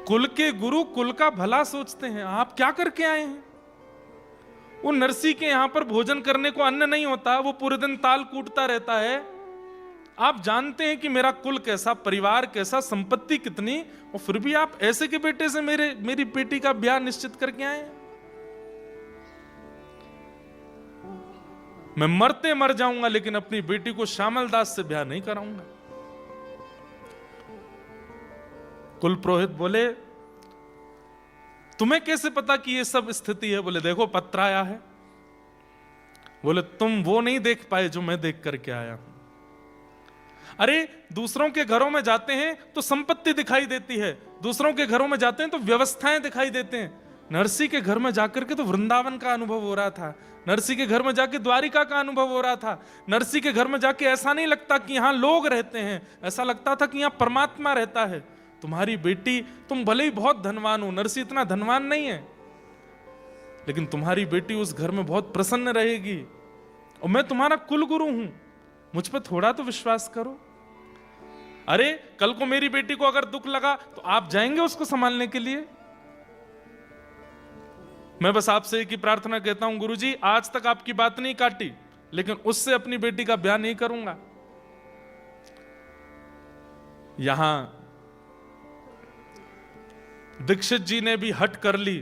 कुल के गुरु कुल का भला सोचते हैं, आप क्या करके आए हैं? वो नरसी के यहां पर भोजन करने को अन्न नहीं होता, वो पूरे दिन ताल कूटता रहता है। आप जानते हैं कि मेरा कुल कैसा, परिवार कैसा, संपत्ति कितनी, और फिर भी आप ऐसे के बेटे से मेरी बेटी का ब्याह निश्चित करके आए। मैं मरते मर जाऊंगा लेकिन अपनी बेटी को श्यामल दास से ब्याह नहीं कराऊंगा। कुल पुरोहित बोले तुम्हें कैसे पता कि ये सब स्थिति है? बोले देखो पत्र आया है। बोले तुम वो नहीं देख पाए जो मैं देख करके आया हूं। अरे दूसरों के घरों में जाते हैं तो संपत्ति दिखाई देती है, दूसरों के घरों में जाते हैं तो व्यवस्थाएं दिखाई देते हैं। नरसी के घर में जाकर के तो वृंदावन का अनुभव हो रहा था, नरसी के घर में जाके द्वारिका का अनुभव हो रहा था। नरसी के घर में जाके ऐसा नहीं लगता कि यहां लोग रहते हैं, ऐसा लगता था कि यहां परमात्मा रहता है। तुम्हारी बेटी, तुम भले ही बहुत धनवान हो, नरसी इतना धनवान नहीं है, लेकिन तुम्हारी बेटी उस घर में बहुत प्रसन्न रहेगी। और मैं तुम्हारा कुल गुरु हूं, मुझ पर थोड़ा तो विश्वास करो। अरे कल को मेरी बेटी को अगर दुख लगा तो आप जाएंगे उसको संभालने के लिए? मैं बस आपसे एक ही प्रार्थना कहता हूं, गुरुजी आज तक आपकी बात नहीं काटी, लेकिन उससे अपनी बेटी का ब्याह नहीं करूंगा। यहां दीक्षित जी ने भी हट कर ली,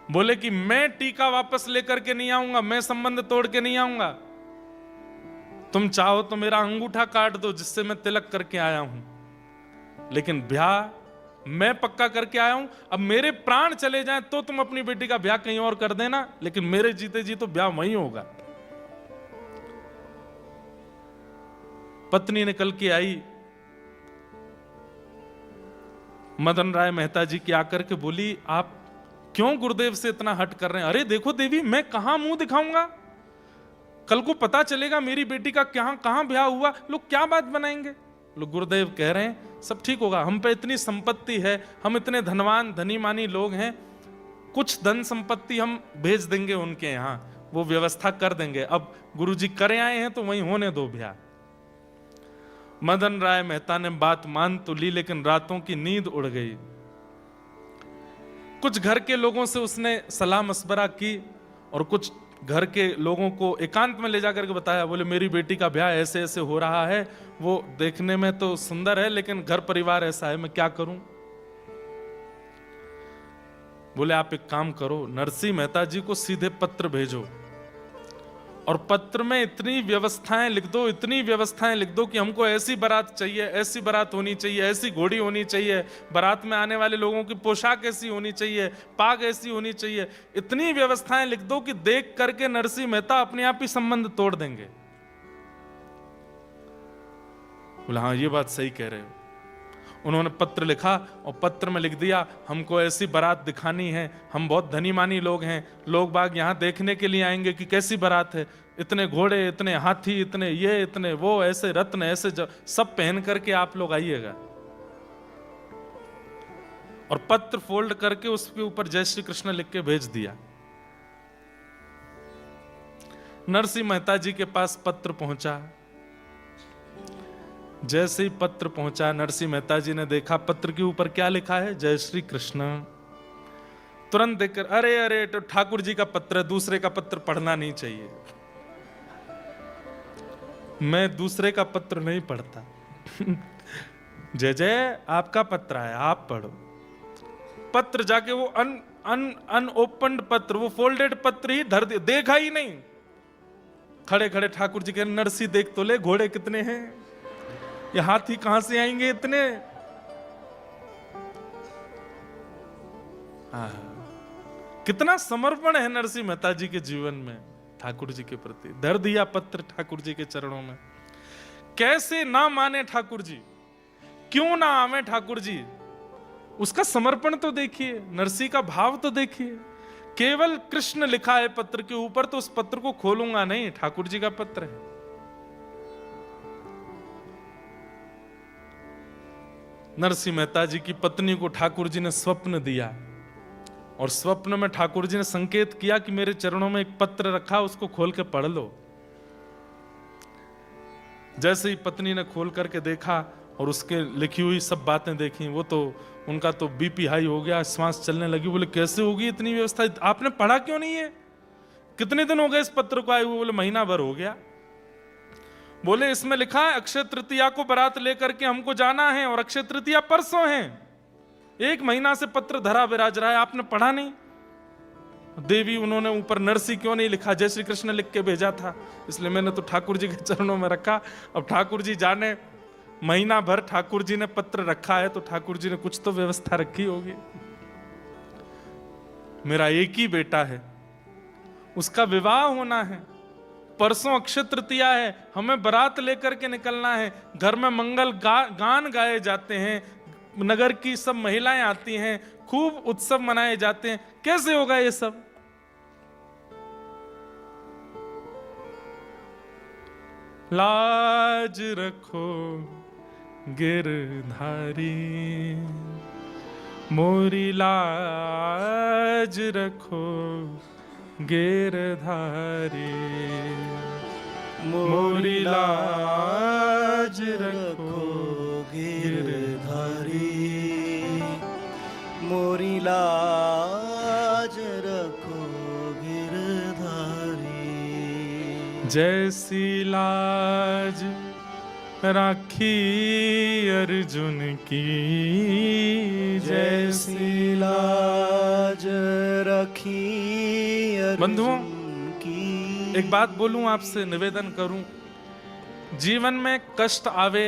बोले कि मैं टीका वापस लेकर के नहीं आऊंगा, मैं संबंध तोड़ के नहीं आऊंगा। तुम चाहो तो मेरा अंगूठा काट दो जिससे मैं तिलक करके आया हूं, लेकिन ब्याह मैं पक्का करके आया हूं। अब मेरे प्राण चले जाएं तो तुम अपनी बेटी का ब्याह कहीं और कर देना, लेकिन मेरे जीते जी तो ब्याह वहीं होगा। पत्नी निकल के आई, मदन राय मेहता जी की आकर के बोली आप क्यों गुरुदेव से इतना हट कर रहे हैं? अरे देखो देवी, मैं कहां मुंह दिखाऊंगा, कल को पता चलेगा मेरी बेटी का कहां ब्याह हुआ, लोग क्या बात बनाएंगे। लोग गुरुदेव कह रहे हैं सब ठीक होगा, हम पे इतनी संपत्ति है, हम इतने धनवान धनी मानी लोग हैं, कुछ धन संपत्ति हम भेज देंगे उनके यहां, वो व्यवस्था कर देंगे। अब गुरुजी करे आए हैं तो वहीं होने दो ब्याह। मदन राय मेहता ने बात मान तो ली, लेकिन रातों की नींद उड़ गई। कुछ घर के लोगों से उसने सलाह मशवरा की और कुछ घर के लोगों को एकांत में ले जाकर के बताया। बोले मेरी बेटी का ब्याह ऐसे ऐसे हो रहा है, वो देखने में तो सुंदर है लेकिन घर परिवार ऐसा है, मैं क्या करूं? बोले आप एक काम करो, नरसिंह मेहता जी को सीधे पत्र भेजो और पत्र में इतनी व्यवस्थाएं लिख दो, इतनी व्यवस्थाएं लिख दो कि हमको ऐसी बारात चाहिए, ऐसी बारात होनी चाहिए, ऐसी घोड़ी होनी चाहिए, बारात में आने वाले लोगों की पोशाक ऐसी होनी चाहिए, पाग ऐसी होनी चाहिए। इतनी व्यवस्थाएं लिख दो कि देख करके नरसिंह मेहता अपने आप ही संबंध तोड़ देंगे। बोला हाँ ये बात सही कह रहे हो। उन्होंने पत्र लिखा और पत्र में लिख दिया हमको ऐसी बारात दिखानी है, हम बहुत धनी मानी लोग हैं, लोग बाग यहाँ देखने के लिए आएंगे कि कैसी बारात है, इतने घोड़े, इतने हाथी, इतने ये, इतने वो, ऐसे रत्न, ऐसे सब पहन करके आप लोग आइएगा। और पत्र फोल्ड करके उसके ऊपर जय श्री कृष्ण लिख के भेज दिया। नरसिंह मेहता जी के पास पत्र पहुंचा। जैसे ही पत्र पहुंचा, नरसिंह मेहता जी ने देखा पत्र के ऊपर क्या लिखा है, जय श्री कृष्ण। तुरंत देखकर अरे अरे, तो ठाकुर जी का पत्र है, दूसरे का पत्र पढ़ना नहीं चाहिए। मैं दूसरे का पत्र नहीं पढ़ता। जय जय, आपका पत्र है, आप पढ़ो। पत्र जाके वो अनओपन्ड पत्र, वो फोल्डेड पत्र ही धर दिया, देखा ही नहीं। खड़े खड़े ठाकुर जी के, नरसी देख तो ले, घोड़े कितने हैं, ये हाथी कहां से आएंगे इतने। कितना समर्पण है नरसिंह मेहता जी के जीवन में ठाकुर जी के प्रति। धर दिया पत्र ठाकुर जी के चरणों में। कैसे ना माने ठाकुर जी, क्यों ना आवे ठाकुर जी। उसका समर्पण तो देखिए, नरसिंह का भाव तो देखिए। केवल कृष्ण लिखा है पत्र के ऊपर, तो उस पत्र को खोलूंगा नहीं, ठाकुर जी का पत्र है। नरसिंह मेहता जी की पत्नी को ठाकुर जी ने स्वप्न दिया, और स्वप्न में ठाकुर जी ने संकेत किया कि मेरे चरणों में एक पत्र रखा, उसको खोल के पढ़ लो। जैसे ही पत्नी ने खोल करके देखा और उसके लिखी हुई सब बातें देखी, वो तो उनका तो बीपी हाई हो गया, श्वास चलने लगी। बोले कैसे होगी इतनी व्यवस्था, आपने पढ़ा क्यों नहीं है, कितने दिन हो गए इस पत्र को आए हुए। बोले महीना भर हो गया। बोले इसमें लिखा है अक्षय तृतीया को बारात लेकर के हमको जाना है, और अक्षय तृतीया परसों है। 1 महीना से पत्र धरा विराज रहा है, आपने पढ़ा नहीं। देवी उन्होंने ऊपर नरसी क्यों नहीं लिखा, जय श्री कृष्ण लिख के भेजा था, इसलिए मैंने तो ठाकुर जी के चरणों में रखा। अब ठाकुर जी जाने, महीना भर ठाकुर जी ने पत्र रखा है, तो ठाकुर जी ने कुछ तो व्यवस्था रखी होगी। मेरा एक ही बेटा है, उसका विवाह होना है, परसों अक्षय तृतीया है, हमें बारात लेकर के निकलना है। घर में मंगल गान गाए जाते हैं, नगर की सब महिलाएं आती हैं, खूब उत्सव मनाए जाते हैं। कैसे होगा ये सब। लाज रखो गिरधारी, मोरी लाज रखो गिरधारी, मोरी लाज रखो गिरधारी, मोरी लाज रखो गिरधारी। जैसी लाज राखी अर्जुन की, जैसी लाज रखी बंधुओं, की। एक बात बोलूं आपसे, निवेदन करूं, जीवन में कष्ट आवे,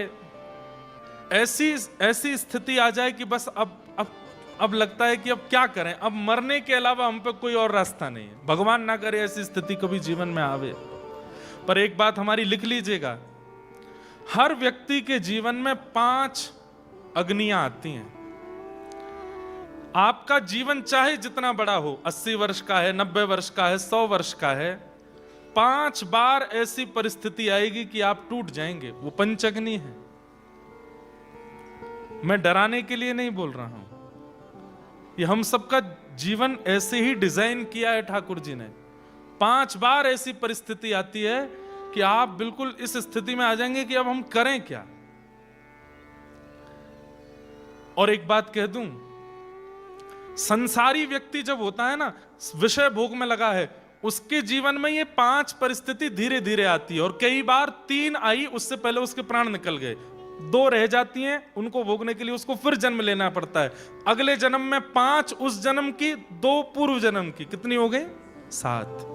ऐसी स्थिति आ जाए कि बस अब लगता है कि अब क्या करें, अब मरने के अलावा हम पे कोई और रास्ता नहीं है। भगवान ना करे ऐसी स्थिति कभी जीवन में आवे। पर एक बात हमारी लिख लीजिएगा, हर व्यक्ति के जीवन में 5 अग्नियां आती हैं। आपका जीवन चाहे जितना बड़ा हो, 80 वर्ष का है, 90 वर्ष का है, 100 वर्ष का है, 5 बार ऐसी परिस्थिति आएगी कि आप टूट जाएंगे। वो पंचअग्नि है। मैं डराने के लिए नहीं बोल रहा हूं, ये हम सबका जीवन ऐसे ही डिजाइन किया है ठाकुर जी ने। 5 बार ऐसी परिस्थिति आती है कि आप बिल्कुल इस स्थिति में आ जाएंगे कि अब हम करें क्या। और एक बात कह दूं, संसारी व्यक्ति जब होता है ना, विषय भोग में लगा है, उसके जीवन में ये 5 परिस्थिति धीरे धीरे आती है। और कई बार 3 आई, उससे पहले उसके प्राण निकल गए, 2 रह जाती हैं, उनको भोगने के लिए उसको फिर जन्म लेना पड़ता है। अगले जन्म में 5 उस जन्म की, 2 पूर्व जन्म की, कितनी हो गई? 7।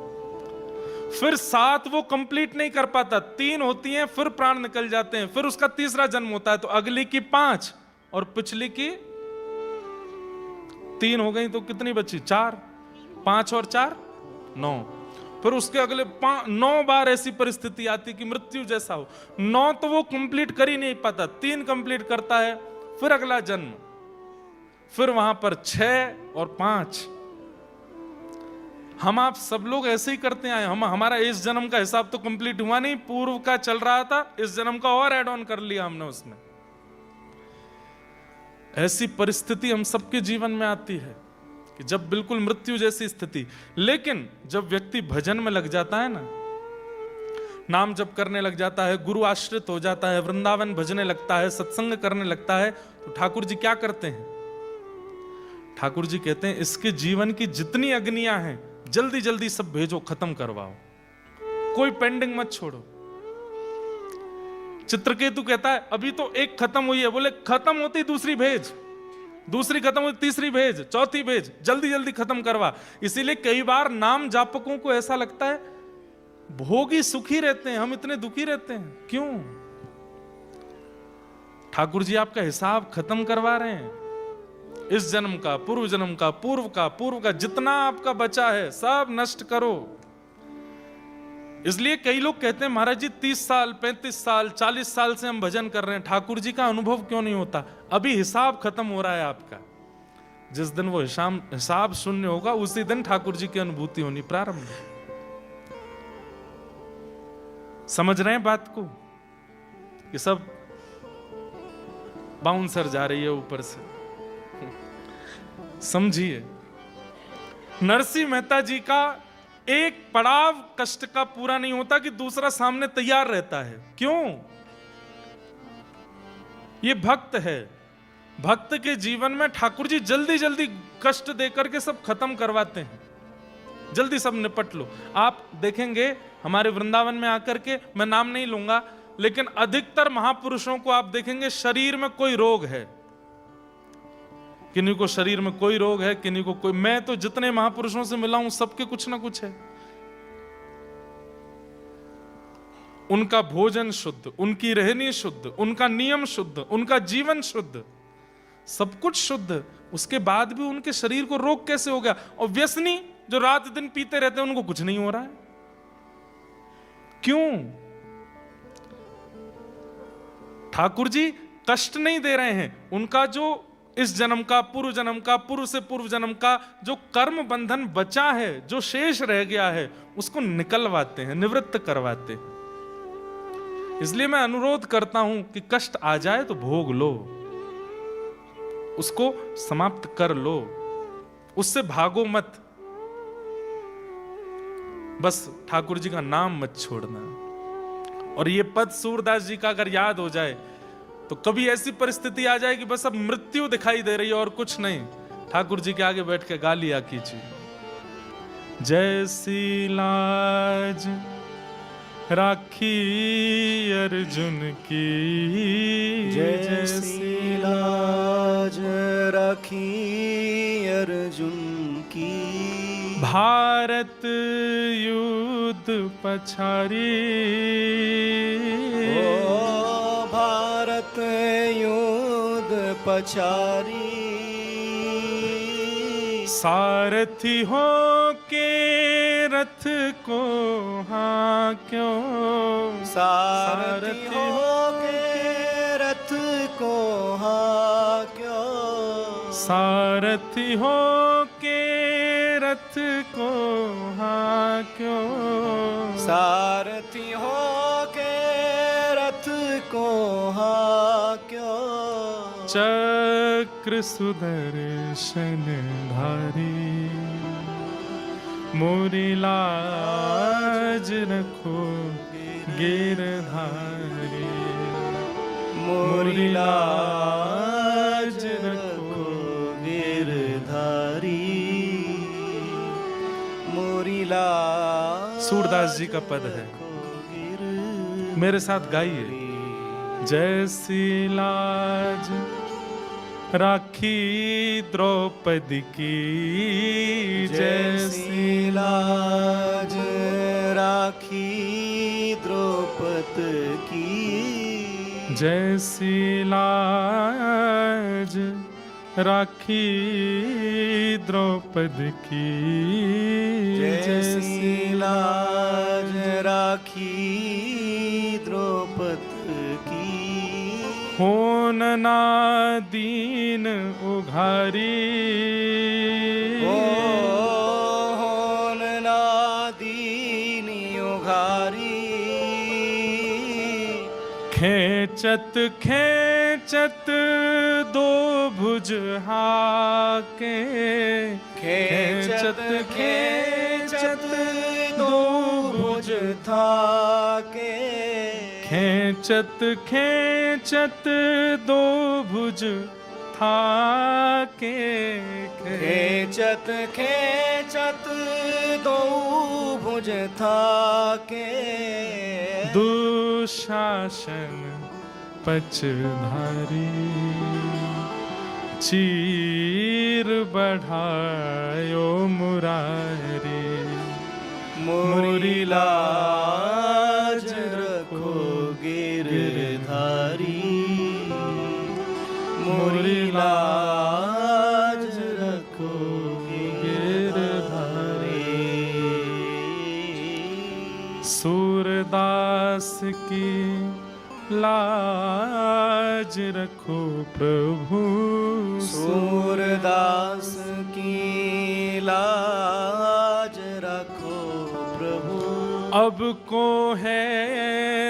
फिर 7 वो कंप्लीट नहीं कर पाता, 3 होती हैं, फिर प्राण निकल जाते हैं, फिर उसका तीसरा जन्म होता है, तो अगली की 5 और पिछली की 3 हो गई, तो कितनी बची? 4। 5 और 4 9। फिर उसके अगले 9 बार ऐसी परिस्थिति आती कि मृत्यु जैसा हो। 9 तो वो कंप्लीट कर ही नहीं पाता, 3 कंप्लीट करता है, फिर अगला जन्म, फिर वहां पर 6 और 5। हम आप सब लोग ऐसे ही करते आए। हमारा इस जन्म का हिसाब तो कंप्लीट हुआ नहीं, पूर्व का चल रहा था, इस जन्म का और ऐड ऑन कर लिया हमने उसमें। ऐसी परिस्थिति हम सबके जीवन में आती है कि जब बिल्कुल मृत्यु जैसी स्थिति, लेकिन जब व्यक्ति भजन में लग जाता है ना, नाम जप करने लग जाता है, गुरु आश्रित हो जाता है, वृंदावन भजने लगता है, सत्संग करने लगता है, तो ठाकुर जी क्या करते हैं? ठाकुर जी कहते हैं इसके जीवन की जितनी अग्नियां हैं जल्दी जल्दी सब भेजो, खत्म करवाओ, कोई पेंडिंग मत छोड़ो। चित्रकेतु कहता है अभी तो एक खत्म हुई है, बोले खत्म होती दूसरी भेज, दूसरी खत्म होती तीसरी भेज, चौथी भेज, जल्दी जल्दी खत्म करवा। इसीलिए कई बार नाम जापकों को ऐसा लगता है भोगी सुखी रहते हैं, हम इतने दुखी रहते हैं, क्यों? ठाकुर जी आपका हिसाब खत्म करवा रहे हैं। इस जन्म का, पूर्व जन्म का, पूर्व का जितना आपका बचा है सब नष्ट करो। इसलिए कई लोग कहते हैं महाराज जी 30 साल 35 साल 40 साल से हम भजन कर रहे हैं, ठाकुर जी का अनुभव क्यों नहीं होता? अभी हिसाब खत्म हो रहा है आपका। जिस दिन वो हिसाब शून्य होगा उसी दिन ठाकुर जी की अनुभूति होनी प्रारंभ। समझ रहे हैं बात को? कि सब बाउंसर जा रही है ऊपर से, समझिए। नरसिंह मेहता जी का एक पड़ाव कष्ट का पूरा नहीं होता कि दूसरा सामने तैयार रहता है। क्यों? ये भक्त है। भक्त के जीवन में ठाकुर जी जल्दी जल्दी कष्ट देकर के सब खत्म करवाते हैं, जल्दी सब निपट लो। आप देखेंगे हमारे वृंदावन में आकर के, मैं नाम नहीं लूंगा, लेकिन अधिकतर महापुरुषों को आप देखेंगे शरीर में कोई रोग है, किन्हीं को शरीर में कोई रोग है, किन्हीं को कोई। मैं तो जितने महापुरुषों से मिला हूं सबके कुछ ना कुछ है। उनका भोजन शुद्ध, उनकी रहनी शुद्ध, उनका नियम शुद्ध, उनका जीवन शुद्ध, सब कुछ शुद्ध, उसके बाद भी उनके शरीर को रोग कैसे हो गया? और व्यसनी जो रात दिन पीते रहते हैं उनको कुछ नहीं हो रहा है, क्यों? ठाकुर जी कष्ट नहीं दे रहे हैं, उनका जो इस जन्म का, पूर्व जन्म का, पूर्व से पूर्व जन्म का जो कर्म बंधन बचा है, जो शेष रह गया है, उसको निकलवाते हैं, निवृत्त करवाते हैं। इसलिए मैं अनुरोध करता हूं कि कष्ट आ जाए तो भोग लो, उसको समाप्त कर लो, उससे भागो मत। बस ठाकुर जी का नाम मत छोड़ना। और ये पद सूरदास जी का अगर याद हो जाए तो कभी ऐसी परिस्थिति आ जाए कि बस अब मृत्यु दिखाई दे रही है और कुछ नहीं, ठाकुर जी के आगे बैठ के गा लिया कीजिए, जैसी लाज राखी अर्जुन की, जैसी लाज राखी अर्जुन की, भारत युद्ध पछारी, भारत युद्ध पछारी, सारथी हो के रथ को हाँ क्यों, सारथी हो के रथ को हाँ क्यों, सारथी हो के रथ को हाँ क्यों, सारथी हो के रथ को हाँ क्यों, चक्र सुदर्शन धारी, मोरी लाज रखो गिरधारी, मोरी लाज रखो गिरधारी, मोरी लाज। सूरदास जी का पद है, मेरे साथ गाइए। जैसी लाज राखी द्रौपदी की, जैसी लाज राखी द्रौपदी की, जैसी लाज राखी द्रौपदी की, जैसी लाज राखी द्रौपदी की, होन ना दीन उघारी, होन ना दीन उघारी, खेच खेचत खेचत दो भुज हाके, खेचत खेचत दो भुज थाके, खेचत खेचत दो भुज थाके, खेचत खेचत दो भुज थाके, दुशासन पचधारी चीर बढ़ायो मुरारी, मोरी लाज रखो गिरधारी, मोरी लाज रखो गिरधारी। सूरदास की लाज रखो प्रभु, सूरदास की लाज रखो प्रभु, अब को है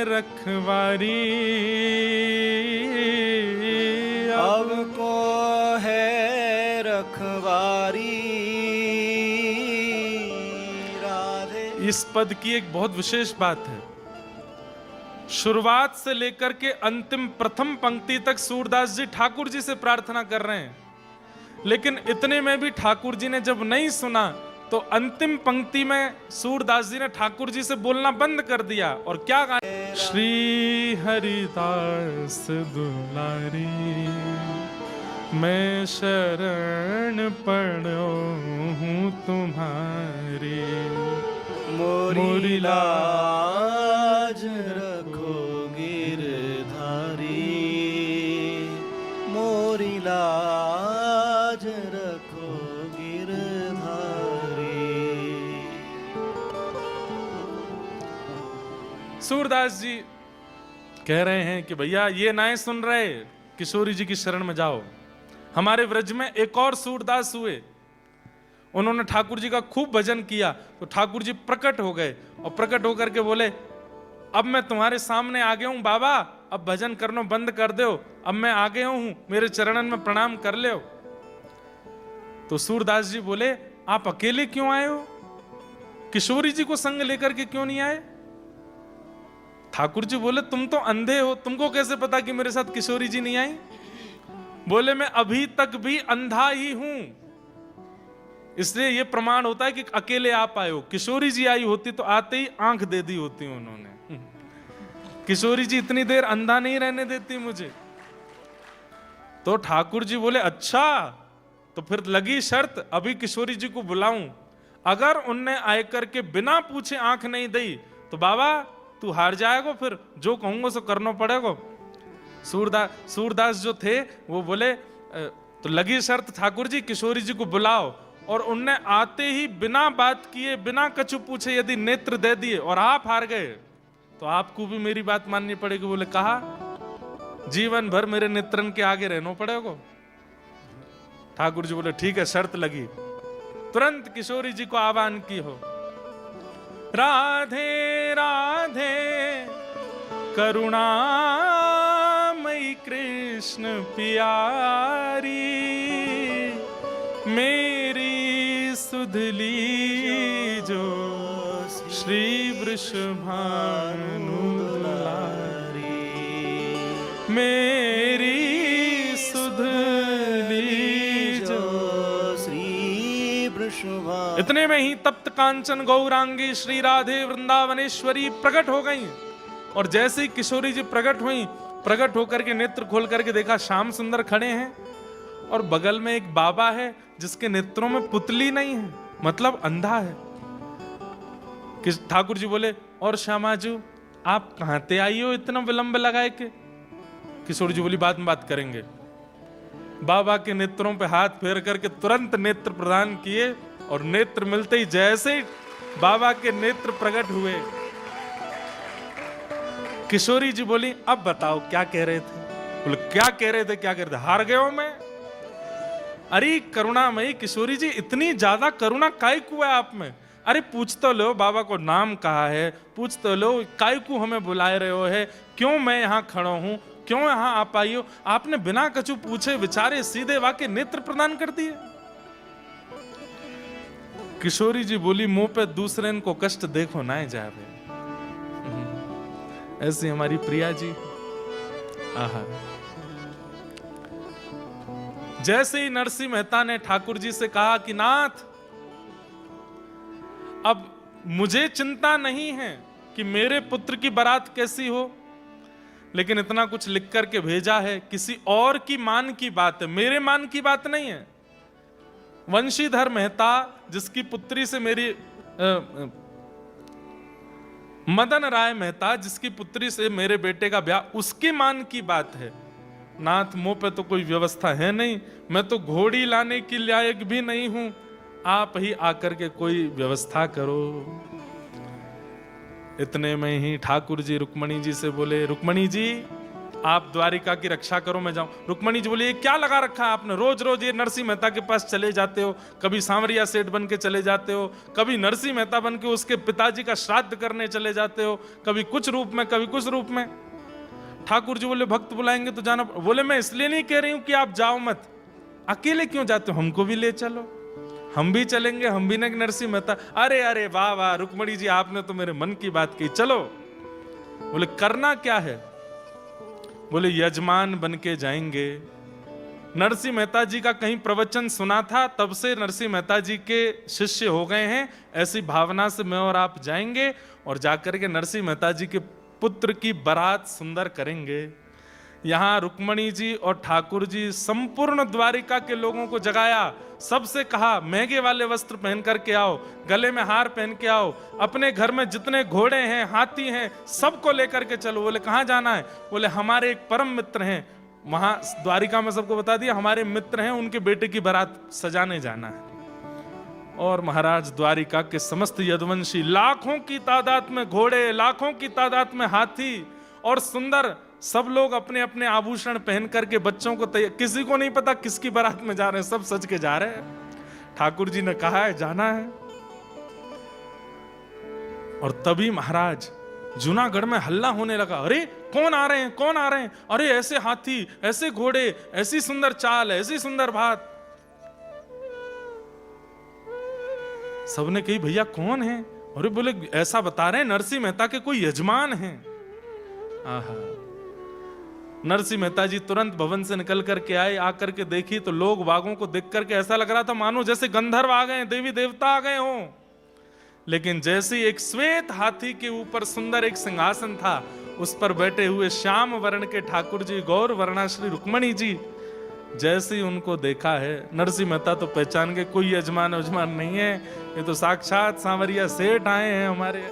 रखवारी, अब को है रखवारी। राधे। इस पद की एक बहुत विशेष बात है। शुरुआत से लेकर के अंतिम प्रथम पंक्ति तक सूरदास जी ठाकुर जी से प्रार्थना कर रहे हैं, लेकिन इतने में भी ठाकुर जी ने जब नहीं सुना तो अंतिम पंक्ति में सूरदास जी ने ठाकुर जी से बोलना बंद कर दिया और क्या गाया? श्री हरिदास दुलारी मैं शरण पड़ो हूँ तुम्हारी, मोरी लाज रखो गिरधारी, मोरी लाज रखो गिरधारी। सूरदास जी कह रहे हैं कि भैया ये नाए सुन रहे, किशोरी जी की शरण में जाओ। हमारे व्रज में एक और सूरदास हुए, उन्होंने ठाकुर जी का खूब भजन किया तो ठाकुर जी प्रकट हो गए और प्रकट होकर के बोले अब मैं तुम्हारे सामने आ गया हूं बाबा, अब भजन करना बंद कर दो, अब मैं आ गया हूं, मेरे चरणन में प्रणाम कर ले। तो सूरदास जी बोले आप अकेले क्यों आए हो, किशोरी जी को संग लेकर के क्यों नहीं आए? ठाकुर जी बोले तुम तो अंधे हो, तुमको कैसे पता कि मेरे साथ किशोरी जी नहीं आई? बोले मैं अभी तक भी अंधा ही हूं, इसलिए यह प्रमाण होता है कि अकेले आप आए हो। किशोरी जी आई होती तो आते ही आंख दे दी होती उन्होंने। किशोरी जी इतनी देर अंधा नहीं रहने देती मुझे। तो ठाकुर जी बोले अच्छा, तो फिर लगी शर्त, अभी किशोरी जी को बुलाऊं, अगर उनने आकर के बिना पूछे आंख नहीं दी तो बाबा तू हार जाएगा, फिर जो कहूंगा सो करना पड़ेगा। सूरदास जो थे वो बोले तो लगी शर्त ठाकुर जी किशोरी जी को बुलाओ, और उनने आते ही बिना बात किए बिना कछु पूछे यदि नेत्र दे दिए और आप हार गए तो आपको भी मेरी बात माननी पड़ेगी। बोले कहा जीवन भर मेरे नेत्रन के आगे रहना पड़ेगा। ठाकुर जी बोले ठीक है, शर्त लगी। तुरंत किशोरी जी को आह्वान की हो, राधे राधे करुणामयी कृष्ण प्यारी, मेरी सुधली जो श्री वृषभानु दुलारी, मेरी सुधली जो श्री वृषभानु। इतने में ही तप्त कांचन गौरांगी श्री राधे वृंदावनेश्वरी प्रकट हो गई, और जैसे ही किशोरी जी प्रकट हुई, प्रकट होकर के नेत्र खोल करके देखा श्याम सुंदर खड़े हैं और बगल में एक बाबा है जिसके नेत्रों में पुतली नहीं है, मतलब अंधा है। ठाकुर जी बोले और श्यामाजू आप कहां ते आई हो इतना विलंब लगाए के? किशोर जी बोली बाद में बात करेंगे। बाबा के नेत्रों पे हाथ फेर करके तुरंत नेत्र प्रदान किए, और नेत्र मिलते ही जैसे ही बाबा के नेत्र प्रकट हुए, किशोरी जी बोली अब बताओ क्या कह रहे थे? बोले क्या कह रहे थे, क्या कह रहे थे? हार गए हो मैं? अरे करुणामयी किशोरी जी, इतनी ज्यादा करुणा काय को है आप में? अरे पूछ तो लो बाबा को नाम कहा है, पूछ तो लो काय को हमें बुलाए रहे हो है, क्यों मैं यहाँ खड़ा हूं, क्यों यहाँ आप आई हो? आपने बिना कछु पूछे विचारे सीधे वाके नेत्र प्रदान कर दिए। किशोरी जी बोली, मुंह पे दूसरे को कष्ट देखो ना जावे। ऐसी हमारी प्रिया जी। आहा। जैसे ही नरसिंह मेहता ने ठाकुर जी से कहा कि नाथ, अब मुझे चिंता नहीं है कि मेरे पुत्र की बारात कैसी हो, लेकिन इतना कुछ लिख करके भेजा है, किसी और की मान की बात है, मेरे मान की बात नहीं है। वंशीधर मेहता जिसकी पुत्री से मेरी मदन राय मेहता जिसकी पुत्री से मेरे बेटे का ब्याह, उसकी मान की बात है। नाथ, मुंह पे तो कोई व्यवस्था है नहीं, मैं तो घोड़ी लाने की लायक भी नहीं हूं, आप ही आकर के कोई व्यवस्था करो। इतने में ही ठाकुर जी रुक्मणी जी से बोले, रुक्मणी जी आप द्वारिका की रक्षा करो, मैं जाऊं। रुक्मणी जी बोले, ये क्या लगा रखा है आपने? रोज रोज ये नरसिंह मेहता के पास चले जाते हो, कभी सांवरिया सेठ बन के चले जाते हो, कभी नरसिंह मेहता बन के उसके पिताजी का श्राद्ध करने चले जाते हो, कभी कुछ रूप में कभी कुछ रूप में। ठाकुर जी बोले, भक्त बुलाएंगे तो जाना। बोले, मैं इसलिए नहीं कह रही हूं कि आप जाओ मत, अकेले क्यों जाते हो, हमको भी ले चलो, हम भी चलेंगे, हम भी न नरसिंह मेहता। अरे अरे वाह वाह रुक्मणी जी, आपने तो मेरे मन की बात की, चलो। बोले, करना क्या है? बोले, यजमान बन के जाएंगे। नरसिंह मेहता जी का कहीं प्रवचन सुना था, तब से नरसिंह मेहता जी के शिष्य हो गए हैं। ऐसी भावना से मैं और आप जाएंगे और जाकर के नरसिंह मेहता जी के पुत्र की बारात सुंदर करेंगे। यहां रुक्मणी जी और ठाकुर जी संपूर्ण द्वारिका के लोगों को जगाया, सबसे कहा महंगे वाले वस्त्र पहन करके आओ, गले में हार पहन के आओ, अपने घर में जितने घोड़े हैं हाथी हैं सबको लेकर के चलो। बोले, कहां जाना है? बोले, हमारे एक परम मित्र हैं वहां द्वारिका में, सबको बता दिया, हमारे मित्र हैं, उनके बेटे की बारात सजाने जाना है। और महाराज द्वारिका के समस्त यदुवंशी, लाखों की तादाद में घोड़े, लाखों की तादाद में हाथी और सुंदर, सब लोग अपने अपने आभूषण पहन करके बच्चों को किसी को नहीं पता किसकी बारात में जा रहे हैं, सब सज के जा रहे हैं। ठाकुर जी ने कहा है जाना है। और तभी महाराज जूनागढ़ में हल्ला होने लगा, अरे कौन आ रहे हैं, कौन आ रहे हैं? अरे ऐसे हाथी, ऐसे घोड़े, ऐसी सुंदर चाल, ऐसी सुंदर बात। सबने कही, भैया कौन है? अरे बोले, ऐसा बता रहे हैं नरसिंह मेहता के कोई यजमान हैं। आहा। नरसिंह मेहता जी तुरंत भवन से निकल करके आए, आकर के देखी तो लोग बागों को देख करके ऐसा लग रहा था मानो जैसे गंधर्व आ गए, देवी देवता आ गए हों। लेकिन जैसे एक श्वेत हाथी के ऊपर सुंदर एक सिंहासन था, उस पर बैठे हुए श्याम वर्ण के ठाकुर जी, गौर वर्णा श्री रुक्मणी जी, जैसे ही उनको देखा है नरसिंह मेहता तो पहचान के कोई यजमान नहीं है, ये तो साक्षात सांवरिया सेठ आए हैं हमारे।